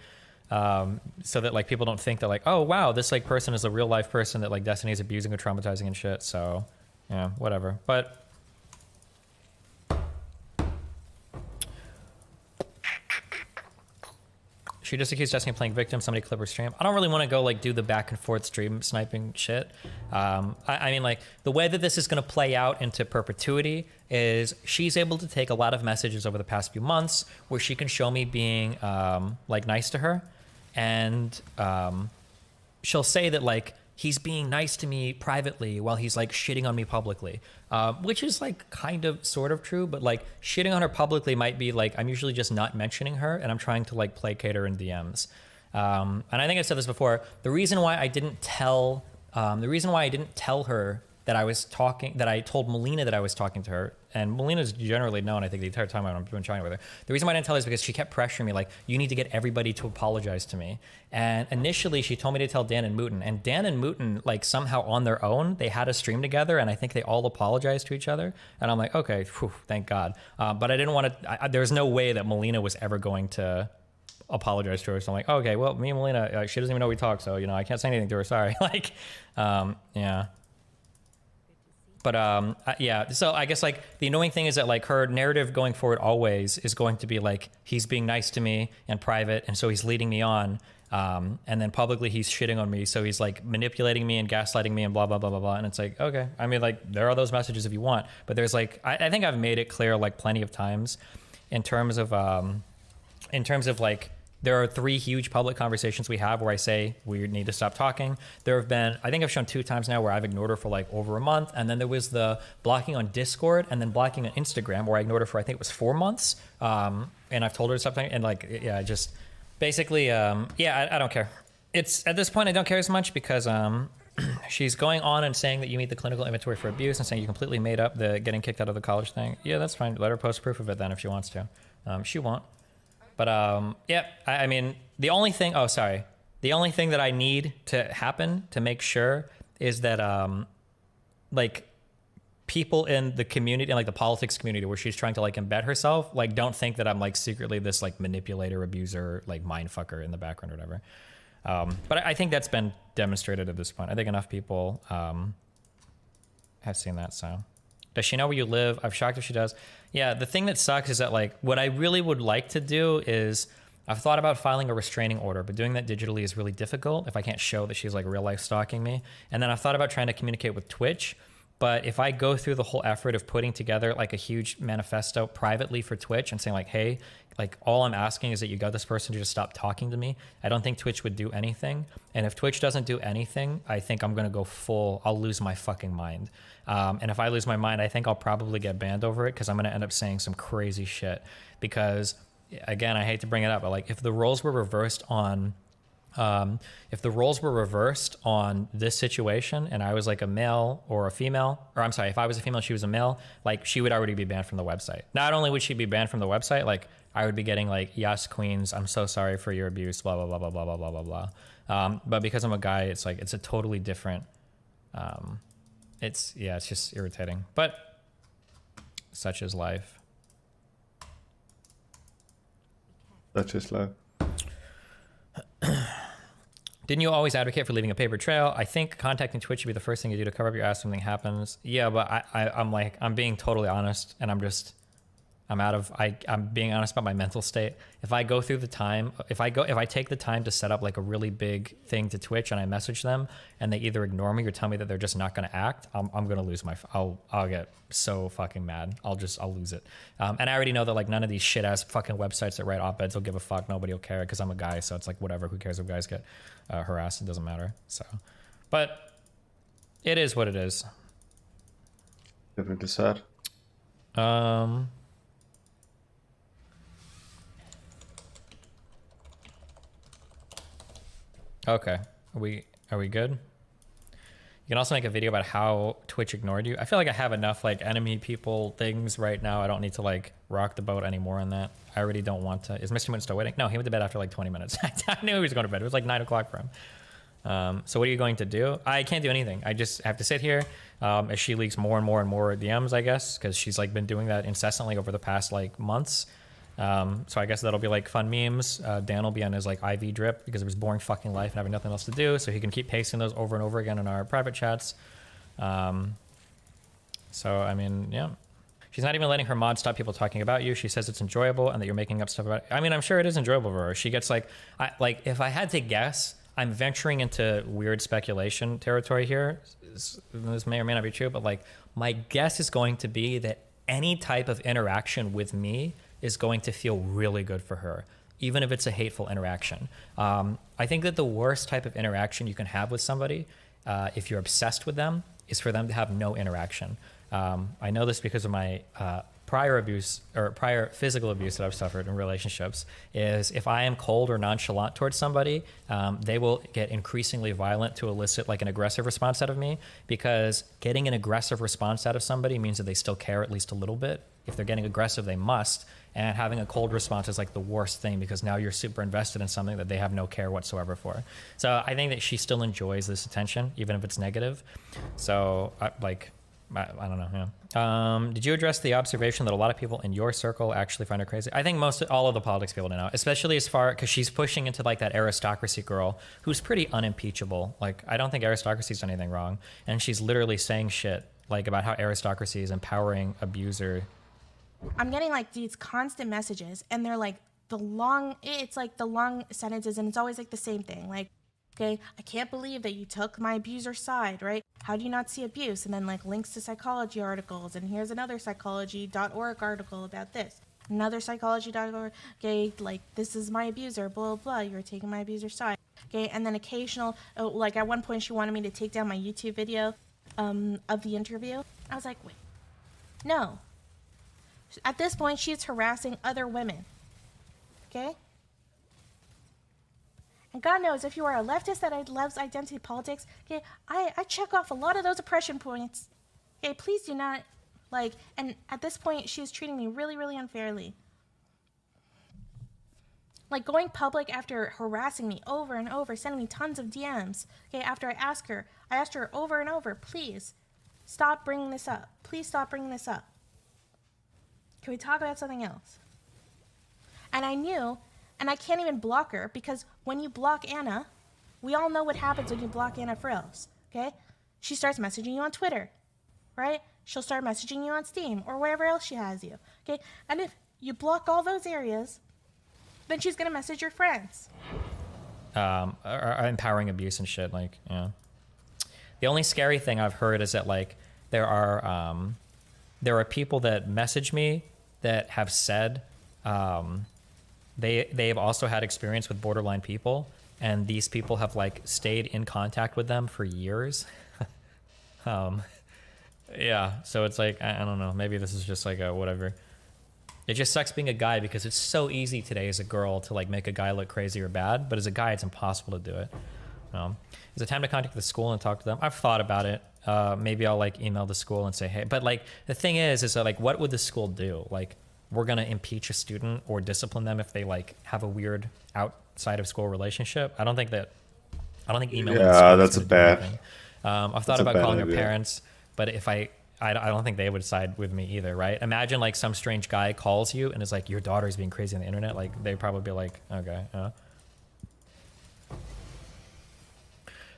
so that like people don't think that like, oh wow, this like person is a real life person that like Destiny's abusing or traumatizing and shit. So yeah, whatever. But she just accused Destiny of playing victim. Somebody clip her stream. I don't really want to go like do the back and forth stream sniping shit. I mean, like the way that this is going to play out into perpetuity is she's able to take a lot of messages over the past few months where she can show me being like nice to her, and she'll say that like he's being nice to me privately while he's like shitting on me publicly, which is like kind of sort of true, but like shitting on her publicly might be like, I'm usually just not mentioning her and I'm trying to like placate her in DMs. And I think I said this before, the reason why I didn't tell her that I told Melina that I was talking to her, and Melina's generally known, I think, the entire time I've been chatting with her. The reason why I didn't tell her is because she kept pressuring me, like, you need to get everybody to apologize to me. And initially, she told me to tell Dan and Mooten. And Dan and Mooten, like, somehow on their own, they had a stream together, and I think they all apologized to each other. And I'm like, okay, whew, thank God. But I didn't want to, there's no way that Melina was ever going to apologized to her. So I'm like, okay, well, me and Melina, she doesn't even know we talk, so, you know, I can't say anything to her. Sorry. Like, yeah. But yeah, so I guess like the annoying thing is that like her narrative going forward always is going to be like, he's being nice to me in private, and so he's leading me on. And then publicly he's shitting on me. So he's like manipulating me and gaslighting me and blah, blah, blah, blah, blah. And it's like, okay, I mean, like there are those messages if you want, but there's like, I think I've made it clear like plenty of times in terms of like, there are 3 huge public conversations we have where I say we need to stop talking. There have been, I think I've shown 2 times now where I've ignored her for like over a month. And then there was the blocking on Discord and then blocking on Instagram where I ignored her for, I think it was 4 months. And I've told her something and like, yeah, just basically, yeah, I don't care. It's at this point, I don't care as much because she's going on and saying that you meet the clinical inventory for abuse and saying you completely made up the getting kicked out of the college thing. Yeah, that's fine. Let her post proof of it then if she wants to. She won't. But yeah, I mean, the only thing that I need to happen to make sure is that like people in the community, like the politics community where she's trying to like embed herself, like don't think that I'm like secretly this like manipulator, abuser, like mind fucker in the background or whatever. But I think that's been demonstrated at this point. I think enough people have seen that. So does she know where you live? I'm shocked if she does. Yeah, the thing that sucks is that like what I really would like to do is I've thought about filing a restraining order, but doing that digitally is really difficult if I can't show that she's like real life stalking me. And then I've thought about trying to communicate with Twitch. But if I go through the whole effort of putting together like a huge manifesto privately for Twitch and saying like, hey, like all I'm asking is that you got this person to just stop talking to me, I don't think Twitch would do anything. And if Twitch doesn't do anything, I think I'm going to go full, I'll lose my fucking mind. And if I lose my mind, I think I'll probably get banned over it because I'm going to end up saying some crazy shit. Because again, I hate to bring it up, but like if the roles were reversed on this situation and I was like a male or a female, or I'm sorry, if I was a female, she was a male, like she would already be banned from the website. Not only would she be banned from the website, like I would be getting like, yes, queens, I'm so sorry for your abuse, blah, blah, blah, blah, blah, blah, blah, blah, blah. But because I'm a guy, it's like, it's a totally different, it's just irritating, but such is life. Such is life. Didn't you always advocate for leaving a paper trail? I think contacting Twitch should be the first thing you do to cover up your ass when something happens. Yeah, but I'm being totally honest, and I'm being honest about my mental state. If I go through the time, if I take the time to set up like a really big thing to Twitch and I message them and they either ignore me or tell me that they're just not going to act, I'm going to lose I'll get so fucking mad. I'll lose it. And I already know that like none of these shit ass fucking websites that write op-eds will give a fuck. Nobody will care because I'm a guy. So it's like, whatever, who cares if guys get harassed? It doesn't matter. So, but it is what it is. Definitely sad. Okay, are we good? You can also make a video about how Twitch ignored you. I feel like I have enough like enemy people things right now. I don't need to like rock the boat anymore on that. I already don't want to. Is Mr. Moon still waiting? No, he went to bed after like 20 minutes. I knew he was going to bed. It was like 9 o'clock for him. So what are you going to do? I can't do anything. I just have to sit here as she leaks more and more and more DMs, I guess, because she's like been doing that incessantly over the past like months. So I guess that'll be like fun memes. Dan will be on his like IV drip because of his boring fucking life and having nothing else to do. So he can keep pasting those over and over again in our private chats. So, I mean, yeah. She's not even letting her mod stop people talking about you. She says it's enjoyable and that you're making up stuff about it. I mean, I'm sure it is enjoyable for her. She gets like, if I had to guess, I'm venturing into weird speculation territory here. This may or may not be true, but like my guess is going to be that any type of interaction with me is going to feel really good for her, even if it's a hateful interaction. I think that the worst type of interaction you can have with somebody, if you're obsessed with them, is for them to have no interaction. I know this because of my prior abuse or prior physical abuse that I've suffered in relationships, is if I am cold or nonchalant towards somebody, they will get increasingly violent to elicit like an aggressive response out of me, because getting an aggressive response out of somebody means that they still care at least a little bit. If they're getting aggressive, they must. And having a cold response is like the worst thing, because now you're super invested in something that they have no care whatsoever for. So I think that she still enjoys this attention, even if it's negative. So I don't know. Yeah. Did you address the observation that a lot of people in your circle actually find her crazy? I think all of the politics people know, especially as far because she's pushing into like that aristocracy girl who's pretty unimpeachable. Like I don't think aristocracy's done anything wrong, and she's literally saying shit like about how aristocracy is empowering abuser. I'm getting like these constant messages, and they're like it's like the long sentences, and it's always like the same thing, like. Okay, I can't believe that you took my abuser's side, right? How do you not see abuse? And then like links to psychology articles, and here's another psychology.org article about this. Another psychology.org, okay, like this is my abuser, blah, blah, blah, you're taking my abuser's side. Okay, and then occasional, like at one point she wanted me to take down my YouTube video of the interview. I was like, wait, no. At this point, she's harassing other women, okay? And God knows, if you are a leftist that loves identity politics, okay, I check off a lot of those oppression points. Okay, please do not, like, and at this point, she is treating me really, really unfairly. Like, going public after harassing me over and over, sending me tons of DMs, okay, after I asked her over and over, please, stop bringing this up. Please stop bringing this up. Can we talk about something else? And I knew... And I can't even block her because when you block Anna, we all know what happens when you block Anna Frills, okay? She starts messaging you on Twitter, right? She'll start messaging you on Steam or wherever else she has you, okay? And if you block all those areas, then she's going to message your friends. Empowering abuse and shit, like, yeah. The only scary thing I've heard is that, like, there are people that message me that have said, They've also had experience with borderline people, and these people have like stayed in contact with them for years. Yeah, so it's like, I don't know, maybe this is just like a whatever. It just sucks being a guy because it's so easy today as a girl to like make a guy look crazy or bad, but as a guy, it's impossible to do it. Is it time to contact the school and talk to them? I've thought about it. Maybe I'll like email the school and say, hey, but like the thing is that like, what would the school do? Like, we're going to impeach a student or discipline them if they like have a weird outside of school relationship. I don't think emailing. Yeah, that's a bad. I've thought about calling her parents, but if I don't think they would side with me either, right? Imagine like some strange guy calls you and is like, your daughter's being crazy on the internet. Like they'd probably be like, okay.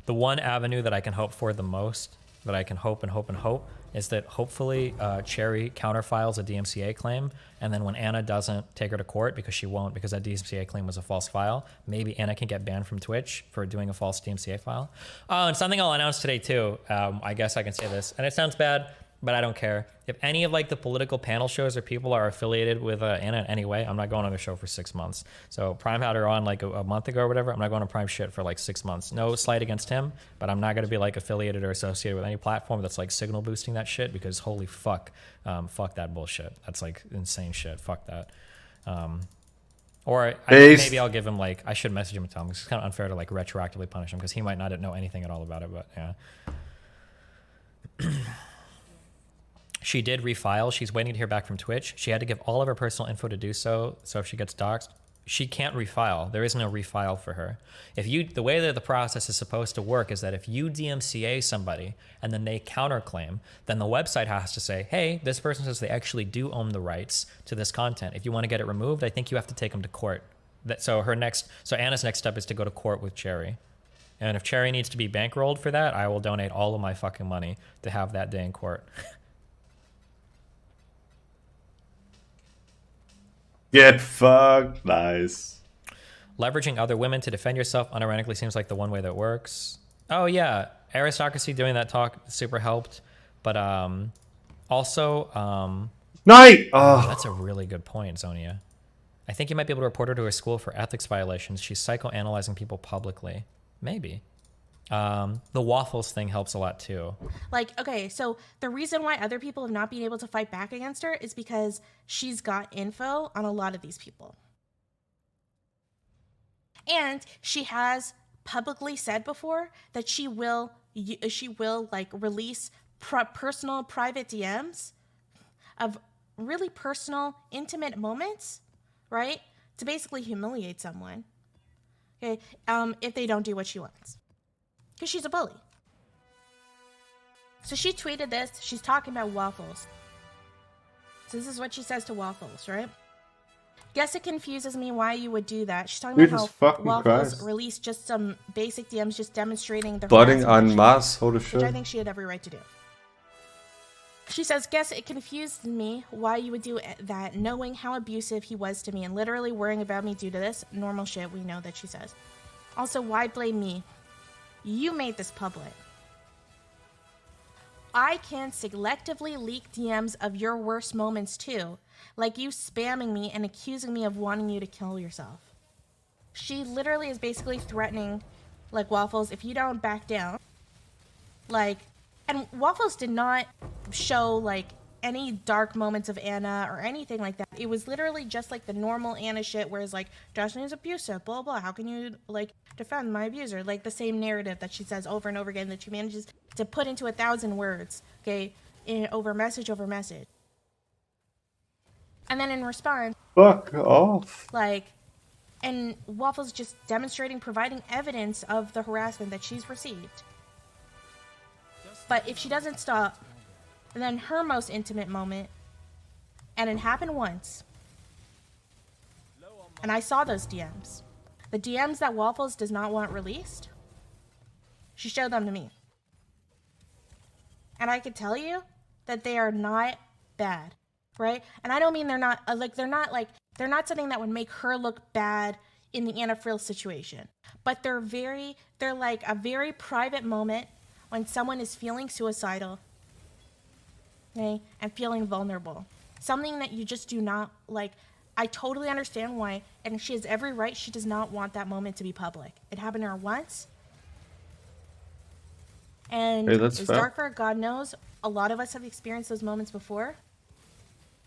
The one avenue that I can hope for the most, that I can hope and hope and hope, is that hopefully Cherry counterfiles a DMCA claim, and then when Anna doesn't take her to court, because she won't, because that DMCA claim was a false file, maybe Anna can get banned from Twitch for doing a false DMCA file. Oh, and something I'll announce today too, I guess I can say this, and it sounds bad, but I don't care. If any of like the political panel shows or people are affiliated with Anna in any way, I'm not going on the show for 6 months. So Prime had her on like a month ago or whatever. I'm not going to Prime shit for like 6 months. No slight against him, but I'm not going to be like affiliated or associated with any platform that's like signal boosting that shit, because holy fuck, fuck that bullshit. That's like insane shit. Fuck that. Or maybe I'll give him like, I should message him and tell him. It's kind of unfair to like retroactively punish him because he might not know anything at all about it, but yeah. She did refile. She's waiting to hear back from Twitch. She had to give all of her personal info to do so. So if she gets doxxed, she can't refile. There is no refile for her. The way that the process is supposed to work is that if you DMCA somebody and then they counterclaim, then the website has to say, hey, this person says they actually do own the rights to this content. If you want to get it removed, I think you have to take them to court. So Anna's next step is to go to court with Cherry. And if Cherry needs to be bankrolled for that, I will donate all of my fucking money to have that day in court. Get fucked. Nice. Leveraging other women to defend yourself unironically seems like the one way that works. Oh yeah, aristocracy doing that talk super helped, but also Night. That's a really good point, Zonia. I think you might be able to report her to her school for ethics violations. She's psychoanalyzing people publicly. Maybe. The waffles thing helps a lot too. Like, okay, so the reason why other people have not been able to fight back against her is because she's got info on a lot of these people. And she has publicly said before that she will like release personal private DMs of really personal, intimate moments, right? To basically humiliate someone, okay, if they don't do what she wants. Because she's a bully. So she tweeted this. She's talking about Waffles. So this is what she says to Waffles, right? Guess it confuses me why you would do that. She's talking about how Waffles released just some basic DMs just demonstrating the Budding harassment en masse, holy shit. which I think she had every right to do. She says, guess it confused me why you would do that, knowing how abusive he was to me and literally worrying about me due to this. Normal shit, we know that she says. Also, why blame me? You made this public. I can selectively leak DMs of your worst moments too, like you spamming me and accusing me of wanting you to kill yourself. She literally is basically threatening, like, Waffles, if you don't back down, like, and Waffles did not show, like, any dark moments of Anna or anything like that. It was literally just, like, the normal Anna shit where it's like, Destiny is abusive, blah, blah, how can you, like, defend my abuser? Like, the same narrative that she says over and over again that she manages to put into 1,000 words, okay, over message. And then in response, fuck off. like, and Waffles just demonstrating, providing evidence of the harassment that she's received. But if she doesn't stop, and then her most intimate moment, and it happened once, and I saw those DMs. The DMs that Waffles does not want released, she showed them to me. And I could tell you that they are not bad, right? And I don't mean they're not something that would make her look bad in the Anna Frill situation. But they're like a very private moment when someone is feeling suicidal, okay, and feeling vulnerable. Something that you just do not, like, I totally understand why, and she has every right, she does not want that moment to be public. It happened to her once, and Hey, that's it's fair. darker, God knows, a lot of us have experienced those moments before.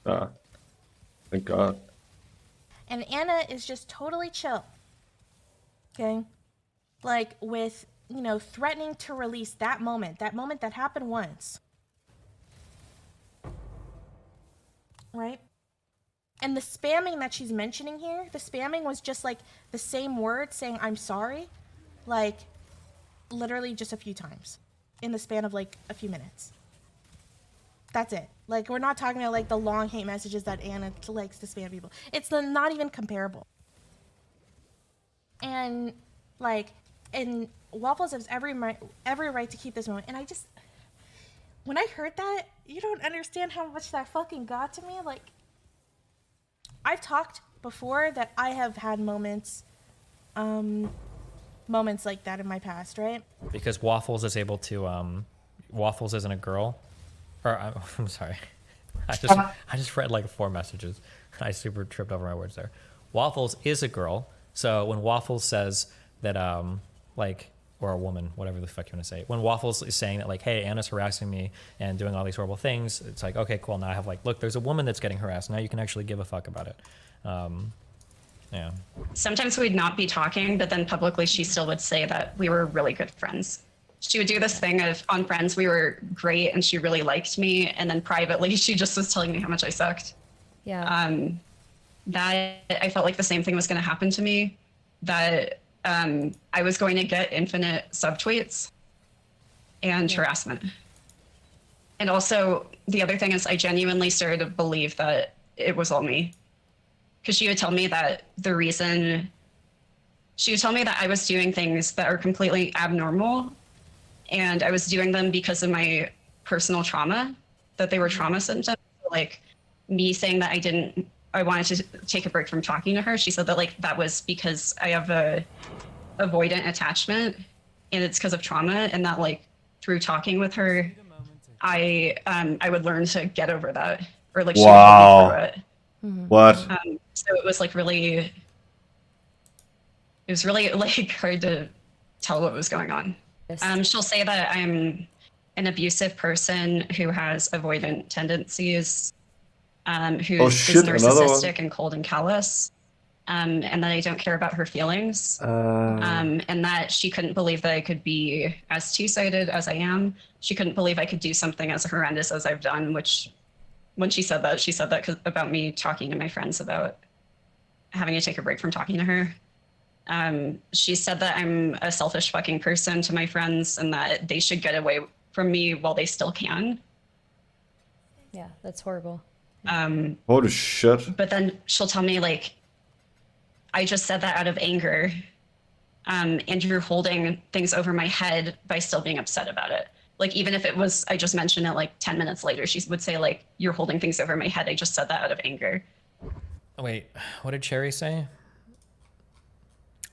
Thank God. And Anna is just totally chill, okay? Like, with, you know, threatening to release that moment that happened once. Right? And the spamming that she's mentioning here, the spamming was just like the same word saying I'm sorry, like literally just a few times in the span of like a few minutes. That's it. Like, we're not talking about like the long hate messages that Anna likes to spam people. It's not even comparable. And like, and Waffles has every right to keep this moment. And I just, when I heard that, you don't understand how much that fucking got to me. Like, I've talked before that I have had moments like that in my past, right? Because Waffles is able to, Waffles isn't a girl. Or, I'm sorry. I just read like 4 messages. I super tripped over my words there. Waffles is a girl. So when Waffles says that, like, or a woman, whatever the fuck you want to say. When Waffles is saying that, like, hey, Anna's harassing me and doing all these horrible things, it's like, okay, cool. Now I have, like, look, there's a woman that's getting harassed. Now you can actually give a fuck about it. Yeah. Sometimes we'd not be talking, but then publicly she still would say that we were really good friends. She would do this thing of, on Friends, we were great and she really liked me. And then privately, she just was telling me how much I sucked. Yeah. That I felt like the same thing was going to happen to me. That I was going to get infinite subtweets and harassment. And also, the other thing is I genuinely started to believe that it was all me. Because she would tell me that she would tell me that I was doing things that are completely abnormal, and I was doing them because of my personal trauma, that they were trauma symptoms. Like, me saying that I wanted to take a break from talking to her, she said that, like, that was because I have a avoidant attachment, and it's because of trauma, and that, like, through talking with her, I would learn to get over that, or like, she would help me through it. What? So it was like really like hard to tell what was going on. She'll say that I'm an abusive person who has avoidant tendencies, who is narcissistic and cold and callous, and that I don't care about her feelings, and that she couldn't believe that I could be as two-sided as I am. She couldn't believe I could do something as horrendous as I've done, which when she said that about me talking to my friends about having to take a break from talking to her. She said that I'm a selfish fucking person to my friends and that they should get away from me while they still can. Yeah, that's horrible. Holy shit. But then she'll tell me like, I just said that out of anger. And you're holding things over my head by still being upset about it. Like, even if it was, I just mentioned it like 10 minutes later, she would say like, you're holding things over my head. I just said that out of anger. Wait, what did Cherry say?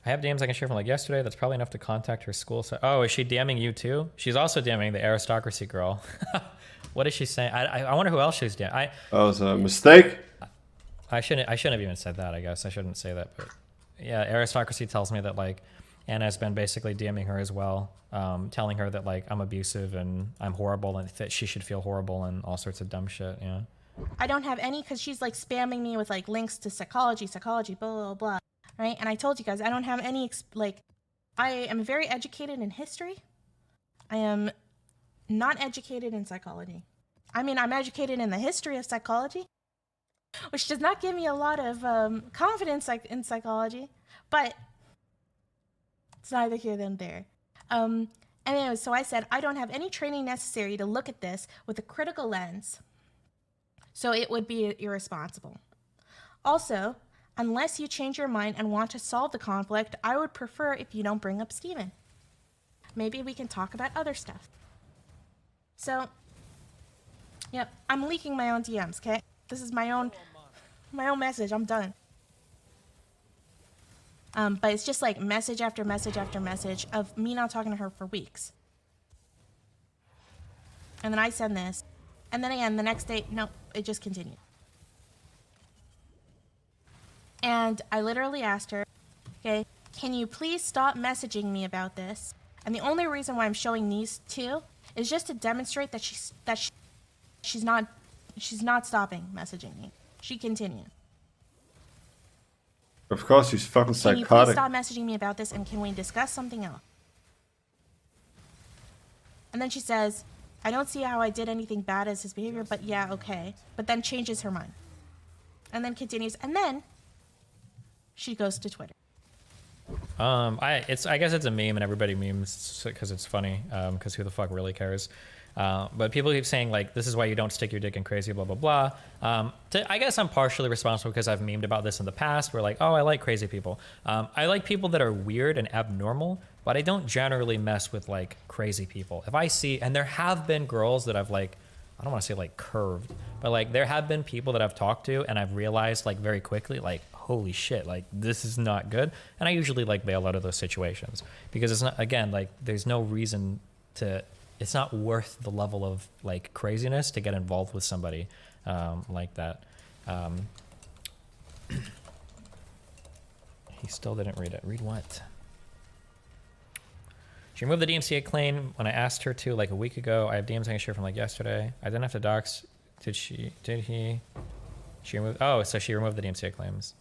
I have DMs I can share from like yesterday. That's probably enough to contact her school. So, oh, is she DMing you too? She's also DMing the aristocracy girl. What is she saying? I wonder who else she's DMing. That was a mistake. I shouldn't have even said that, I guess. I shouldn't say that, but yeah, aristocracy tells me that like Anna's been basically DMing her as well, telling her that like I'm abusive and I'm horrible and that she should feel horrible and all sorts of dumb shit, yeah. I don't have any because she's like spamming me with like links to psychology, blah, blah, blah, right? And I told you guys, I don't have any, I am very educated in history. I am not educated in psychology. I mean, I'm educated in the history of psychology, which does not give me a lot of confidence in psychology, but it's neither here nor there. Anyway, so I said, I don't have any training necessary to look at this with a critical lens, so it would be irresponsible. Also, unless you change your mind and want to solve the conflict, I would prefer if you don't bring up Steven. Maybe we can talk about other stuff. So, yep, I'm leaking my own DMs, okay? This is my own message. I'm done. But it's just like message after message after message of me not talking to her for weeks. And then I send this. And then again, the next day, no, it just continued. And I literally asked her, okay, can you please stop messaging me about this? And the only reason why I'm showing these two is just to demonstrate that she's not stopping messaging me. She continued. Of course, she's fucking Can you please psychotic. stop messaging me about this and can we discuss something else? And then she says, I don't see how I did anything bad as his behavior, but yeah, okay. But then changes her mind. And then continues, and then she goes to Twitter. I guess it's a meme and everybody memes because it's funny, because who the fuck really cares? But people keep saying like, this is why you don't stick your dick in crazy, blah, blah, blah. I guess I'm partially responsible because I've memed about this in the past. We're like, oh, I like crazy people. I like people that are weird and abnormal, but I don't generally mess with like crazy people. If I see, and there have been girls that I've like, I don't want to say like curved, but like there have been people that I've talked to and I've realized like very quickly, like, holy shit, like this is not good. And I usually like bail out of those situations because it's not, again, like there's no reason to, it's not worth the level of like craziness to get involved with somebody like that. He still didn't read it. Read what? She removed the DMCA claim when I asked her to like a week ago. I have DMs I can share from like yesterday. I didn't have to dox. Did he? She removed, oh, so she removed the DMCA claims.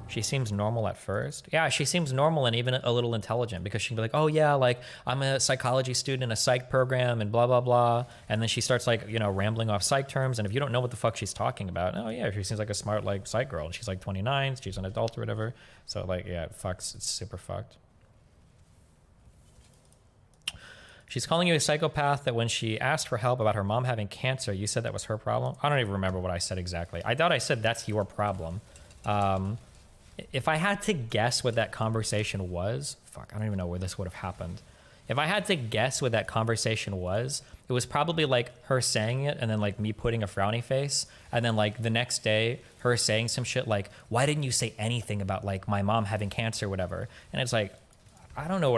She seems normal at first. Yeah, she seems normal and even a little intelligent because she'd be like, oh yeah, like I'm a psychology student in a psych program and blah, blah, blah. And then she starts like, you know, rambling off psych terms. And if you don't know what the fuck she's talking about, oh yeah, she seems like a smart like psych girl. And she's like 29, she's an adult or whatever. So like, yeah, it fucks, it's super fucked. She's calling you a psychopath that when she asked for help about her mom having cancer, you said that was her problem. I don't even remember what I said exactly. I thought I said that's your problem. If I had to guess what that conversation was, fuck, I don't even know where this would have happened. If I had to guess what that conversation was, it was probably like her saying it and then like me putting a frowny face. And then like the next day, her saying some shit like, why didn't you say anything about like my mom having cancer or whatever? And it's like, I don't know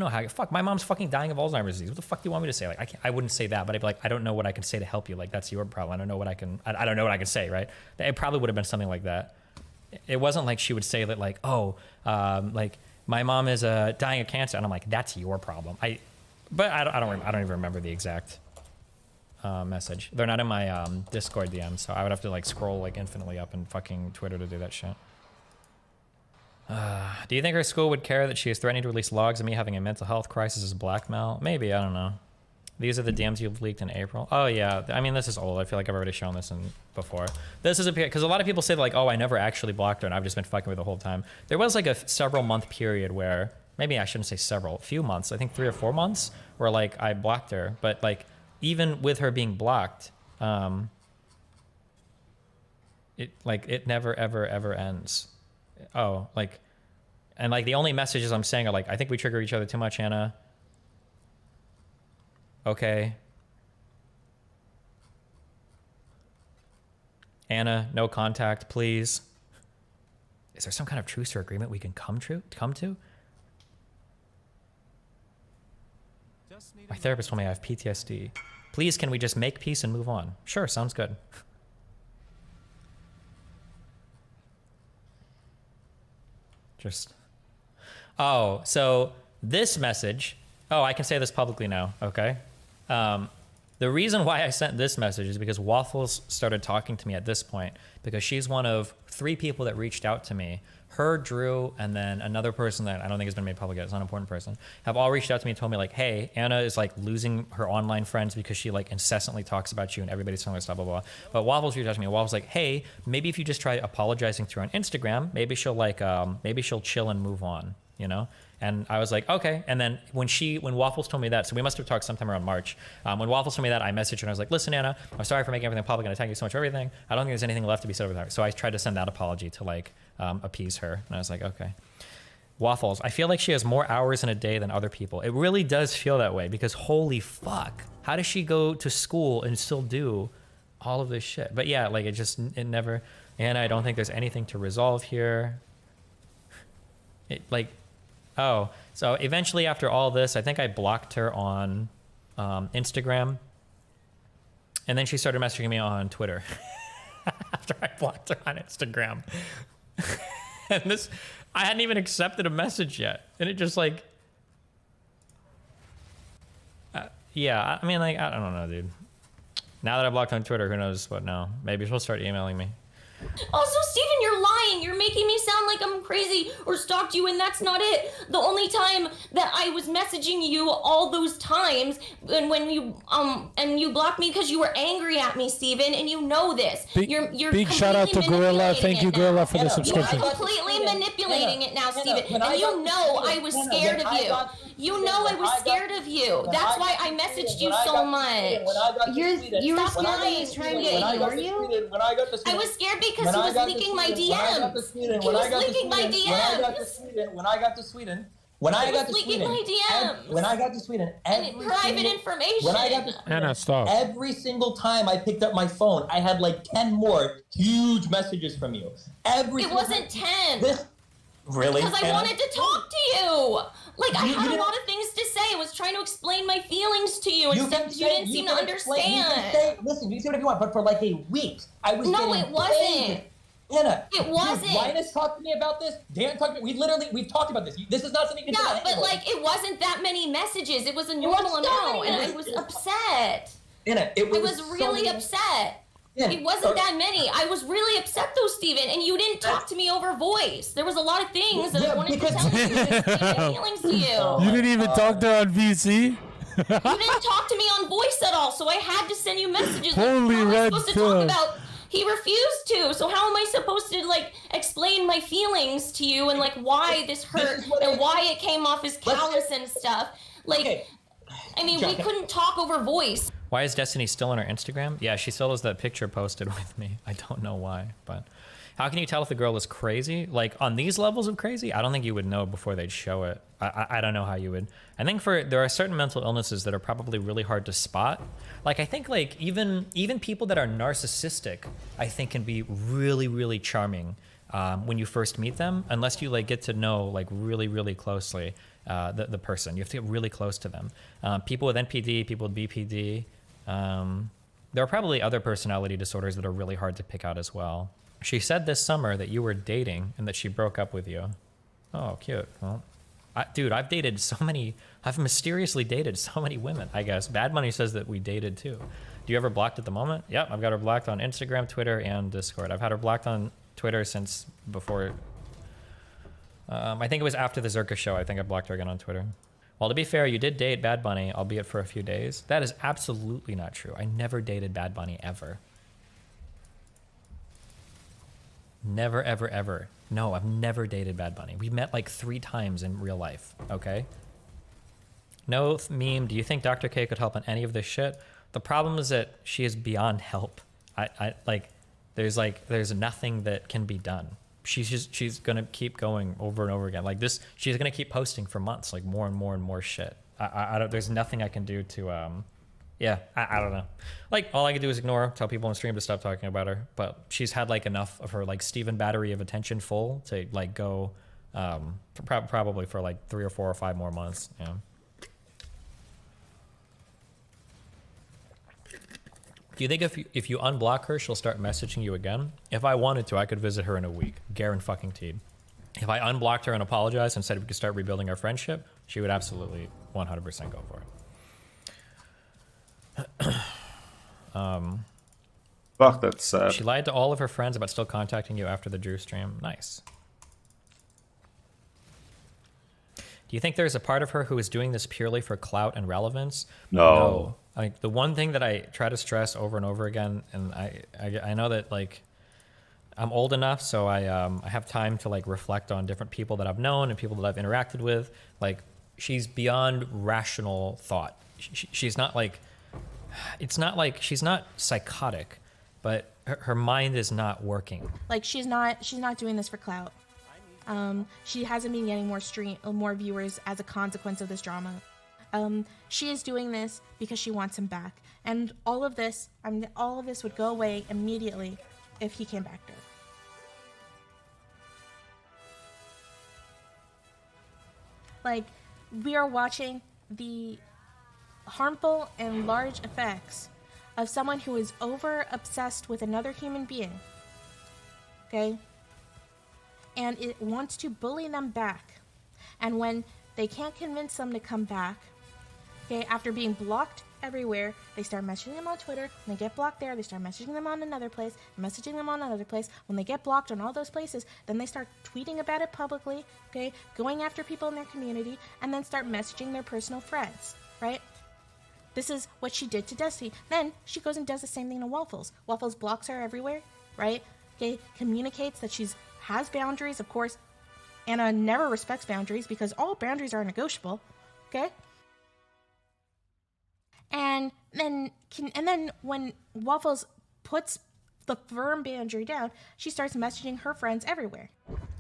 how, fuck, my mom's fucking dying of Alzheimer's disease. What the fuck do you want me to say? Like, I wouldn't say that, but I'd be like, I don't know what I can say to help you. Like, that's your problem. I don't know what I can say, right? It probably would have been something like that. It wasn't like she would say that like, oh, like my mom is dying of cancer. And I'm like, that's your problem. But I don't even remember the exact message. They're not in my Discord DM, so I would have to like scroll like infinitely up in fucking Twitter to do that shit. Do you think her school would care that she is threatening to release logs of me having a mental health crisis as blackmail? Maybe, I don't know. These are the DMs you've leaked in April. Oh yeah, I mean this is old. I feel like I've already shown this before. This is because a lot of people say like, oh, I never actually blocked her and I've just been fucking with her the whole time. There was like a several month period where maybe I shouldn't say several, few months, I think 3 or 4 months, where like I blocked her. But like even with her being blocked, it never ever ends. Oh, like, and like the only messages I'm saying are like, I think we trigger each other too much, Anna. Okay. Anna, no contact, please. Is there some kind of truce or agreement we can come to? My therapist told me I have PTSD. Please, can we just make peace and move on? Sure, sounds good. Just. Oh, so this message. Oh, I can say this publicly now. Okay. The reason why I sent this message is because Waffles started talking to me at this point, because she's one of 3 people that reached out to me. Her, Drew, and then another person that I don't think has been made public yet, it's not an important person, have all reached out to me and told me like, hey, Anna is like losing her online friends because she like incessantly talks about you and everybody's telling her stuff, blah, blah, blah. But Waffles reached out to me and Waffles like, hey, maybe if you just try apologizing through on Instagram, maybe she'll like, maybe she'll chill and move on, you know? And I was like, okay. And then when Waffles told me that, so we must have talked sometime around March. When Waffles told me that, I messaged her and I was like, listen, Anna, I'm sorry for making everything public and I thank you so much for everything. I don't think there's anything left to be said over that. So I tried to send that apology to like appease her. And I was like, okay. Waffles, I feel like she has more hours in a day than other people. It really does feel that way because holy fuck, how does she go to school and still do all of this shit? But yeah, like it never, Anna, I don't think there's anything to resolve here. Oh, so eventually after all this, I think I blocked her on Instagram. And then she started messaging me on Twitter after I blocked her on Instagram. And I hadn't even accepted a message yet. And it just like, yeah, I mean, like, I don't know, dude. Now that I blocked on Twitter, who knows what now? Maybe she'll start emailing me. Also, Steven, you're lying. You're making me sound like I'm crazy or stalked you, and that's not it. The only time that I was messaging you all those times, and when you blocked me because you were angry at me, Steven, and you know this. You're big shout out to Gorilla. Thank you, Gorilla, for the subscription. You're completely manipulating it now, Steven. And you know I was scared of you. You know I was scared of you. That's why I messaged you so much. You were scared that he was trying to ignore you? I was scared because he was leaking my DMs. He was leaking my DMs. When I got to Sweden, and private information. Anna, stop. Every single time I picked up my phone, I had like 10 more huge messages from you. It wasn't 10. Really? Because I wanted to talk to you. Like, I had a lot of things to say. I was trying to explain my feelings to you and stuff you didn't seem to understand. Listen, you can say whatever you want, but for like a week, I was No, it wasn't. Anna, it wasn't. Dude, Linus talked to me about this. Dan talked to me. We've talked about this. This is not something you can say. Yeah, but like, it wasn't that many messages. It was a normal amount, and I was upset. Anna, I was really upset. Yeah. It wasn't that many. I was really upset though, Steven, and you didn't talk to me over voice. There was a lot of things that I wanted to tell you and explain my feelings to you. You didn't even talk to her on VC? You didn't talk to me on voice at all, so I had to send you messages. Holy red pill. He refused to, so how am I supposed to like explain my feelings to you and like why this hurt and why it came off as callous and stuff? Like, I mean, we couldn't talk over voice. Why is Destiny still on her Instagram? Yeah, she still has that picture posted with me. I don't know why, but how can you tell if the girl is crazy? Like on these levels of crazy, I don't think you would know before they'd show it. I don't know how you would. I think there are certain mental illnesses that are probably really hard to spot. Like I think like even people that are narcissistic, I think can be really, really charming when you first meet them, unless you like get to know like really, really closely the person. You have to get really close to them. People with NPD, people with BPD, there are probably other personality disorders that are really hard to pick out as well. She said this summer that you were dating and that she broke up with you. Oh, cute. Well, dude, I've mysteriously dated so many women, I guess. Bad Money says that we dated too. Do you ever blocked at the moment? Yep, I've got her blocked on Instagram, Twitter, and Discord. I've had her blocked on Twitter since before. I think it was after the Zerka show. I think I blocked her again on Twitter. Well, to be fair, you did date Bad Bunny, albeit for a few days. That is absolutely not true. I never dated Bad Bunny ever. Never, ever, ever. No, I've never dated Bad Bunny. We met like 3 times in real life, okay? No meme, do you think Dr. K could help on any of this shit? The problem is that she is beyond help. There's nothing that can be done. She's gonna keep going over and over again. Like this, she's gonna keep posting for months, like more and more and more shit. I don't, there's nothing I can do to, yeah, I don't know. Like all I can do is ignore her, tell people on stream to stop talking about her. But she's had like enough of her like Steven battery of attention full to like go, probably for like 3 or 4 or 5 more months. Yeah. Do you think if you unblock her, she'll start messaging you again? If I wanted to, I could visit her in a week. Guaranteed. If I unblocked her and apologized and said we could start rebuilding our friendship, she would absolutely 100% go for it. Fuck, that's sad. She lied to all of her friends about still contacting you after the Drew stream. Nice. Do you think there's a part of her who is doing this purely for clout and relevance? No. Like the one thing that I try to stress over and over again, and I know that like I'm old enough, so I have time to like reflect on different people that I've known and people that I've interacted with. Like she's beyond rational thought. She's not like, it's not like she's not psychotic, but her mind is not working. Like she's not doing this for clout. She hasn't been getting more viewers as a consequence of this drama. She is doing this because she wants him back, and all of this would go away immediately if he came back to her. Like, we are watching the harmful and large effects of someone who is over obsessed with another human being, okay? And it wants to bully them back. And when they can't convince them to come back, okay, after being blocked everywhere, they start messaging them on Twitter. When they get blocked there, they start messaging them on another place, messaging them on another place. When they get blocked on all those places, then they start tweeting about it publicly, okay, going after people in their community, and then start messaging their personal friends, right? This is what she did to Destiny. Then she goes and does the same thing to Waffles. Waffles blocks her everywhere, right? Okay, communicates that has boundaries. Of course, Anna never respects boundaries because all boundaries are negotiable, okay? And then when Waffles puts the firm boundary down, she starts messaging her friends everywhere.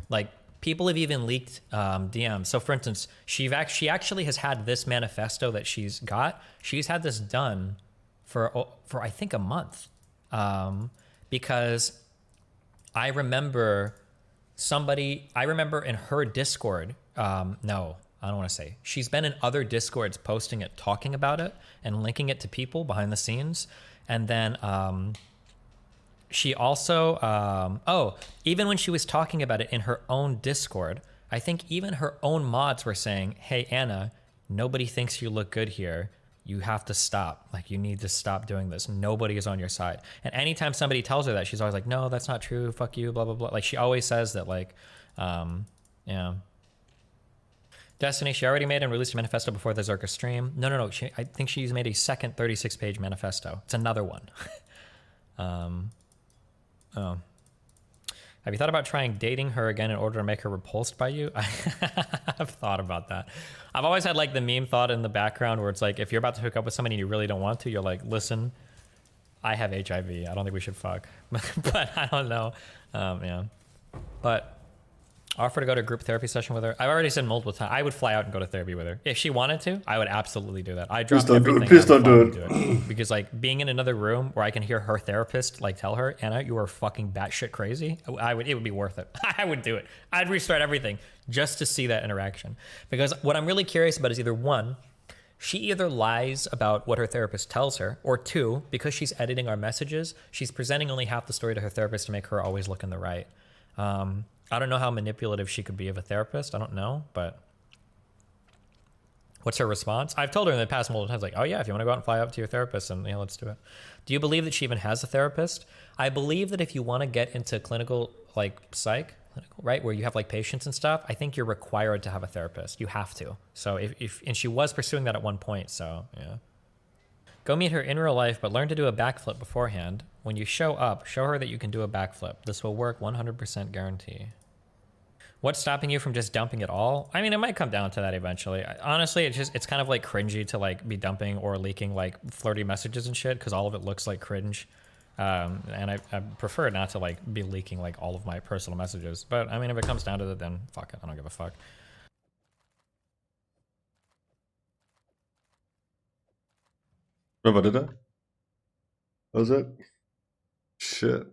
Like people have even leaked DMs. So for instance, she actually has had this manifesto that she's got. She's had this done for I think a month, because I remember in her Discord. No, I don't want to say. She's been in other Discords posting it, talking about it, and linking it to people behind the scenes. And then she also, even when she was talking about it in her own Discord, I think even her own mods were saying, hey, Anna, nobody thinks you look good here. You have to stop. Like, you need to stop doing this. Nobody is on your side. And anytime somebody tells her that, she's always like, no, that's not true. Fuck you, blah, blah, blah. Like, she always says that, like, yeah. Destiny, she already made and released a manifesto before the Zerka stream. No. I think she's made a second 36-page manifesto. It's another one. Oh. Have you thought about trying dating her again in order to make her repulsed by you? I've thought about that. I've always had like the meme thought in the background where it's like, if you're about to hook up with somebody and you really don't want to, you're like, listen, I have HIV. I don't think we should fuck. But I don't know. Yeah. But offer to go to a group therapy session with her. I've already said multiple times, I would fly out and go to therapy with her. If she wanted to, I would absolutely do that. I'd drop everything. Please don't do it. Because like being in another room where I can hear her therapist like tell her, Anna, you are fucking batshit crazy. It would be worth it. I would do it. I'd restart everything just to see that interaction. Because what I'm really curious about is either one, she either lies about what her therapist tells her, or two, because she's editing our messages, she's presenting only half the story to her therapist to make her always look in the right. I don't know how manipulative she could be of a therapist. I don't know, but what's her response? I've told her in the past multiple times, like, oh yeah, if you want to go out and fly up to your therapist, and yeah, let's do it. Do you believe that she even has a therapist? I believe that if you want to get into clinical, like psych, right, where you have like patients and stuff, I think you're required to have a therapist. You have to. So and she was pursuing that at one point, so yeah. Go meet her in real life, but learn to do a backflip beforehand. When you show up, show her that you can do a backflip. This will work 100% guarantee. What's stopping you from just dumping it all? I mean, it might come down to that eventually. Honestly, it's kind of like cringy to like be dumping or leaking like flirty messages and shit because all of it looks like cringe. And I prefer not to like be leaking like all of my personal messages. But I mean, if it comes down to it, then fuck it. I don't give a fuck. What did that? That was it? Shit.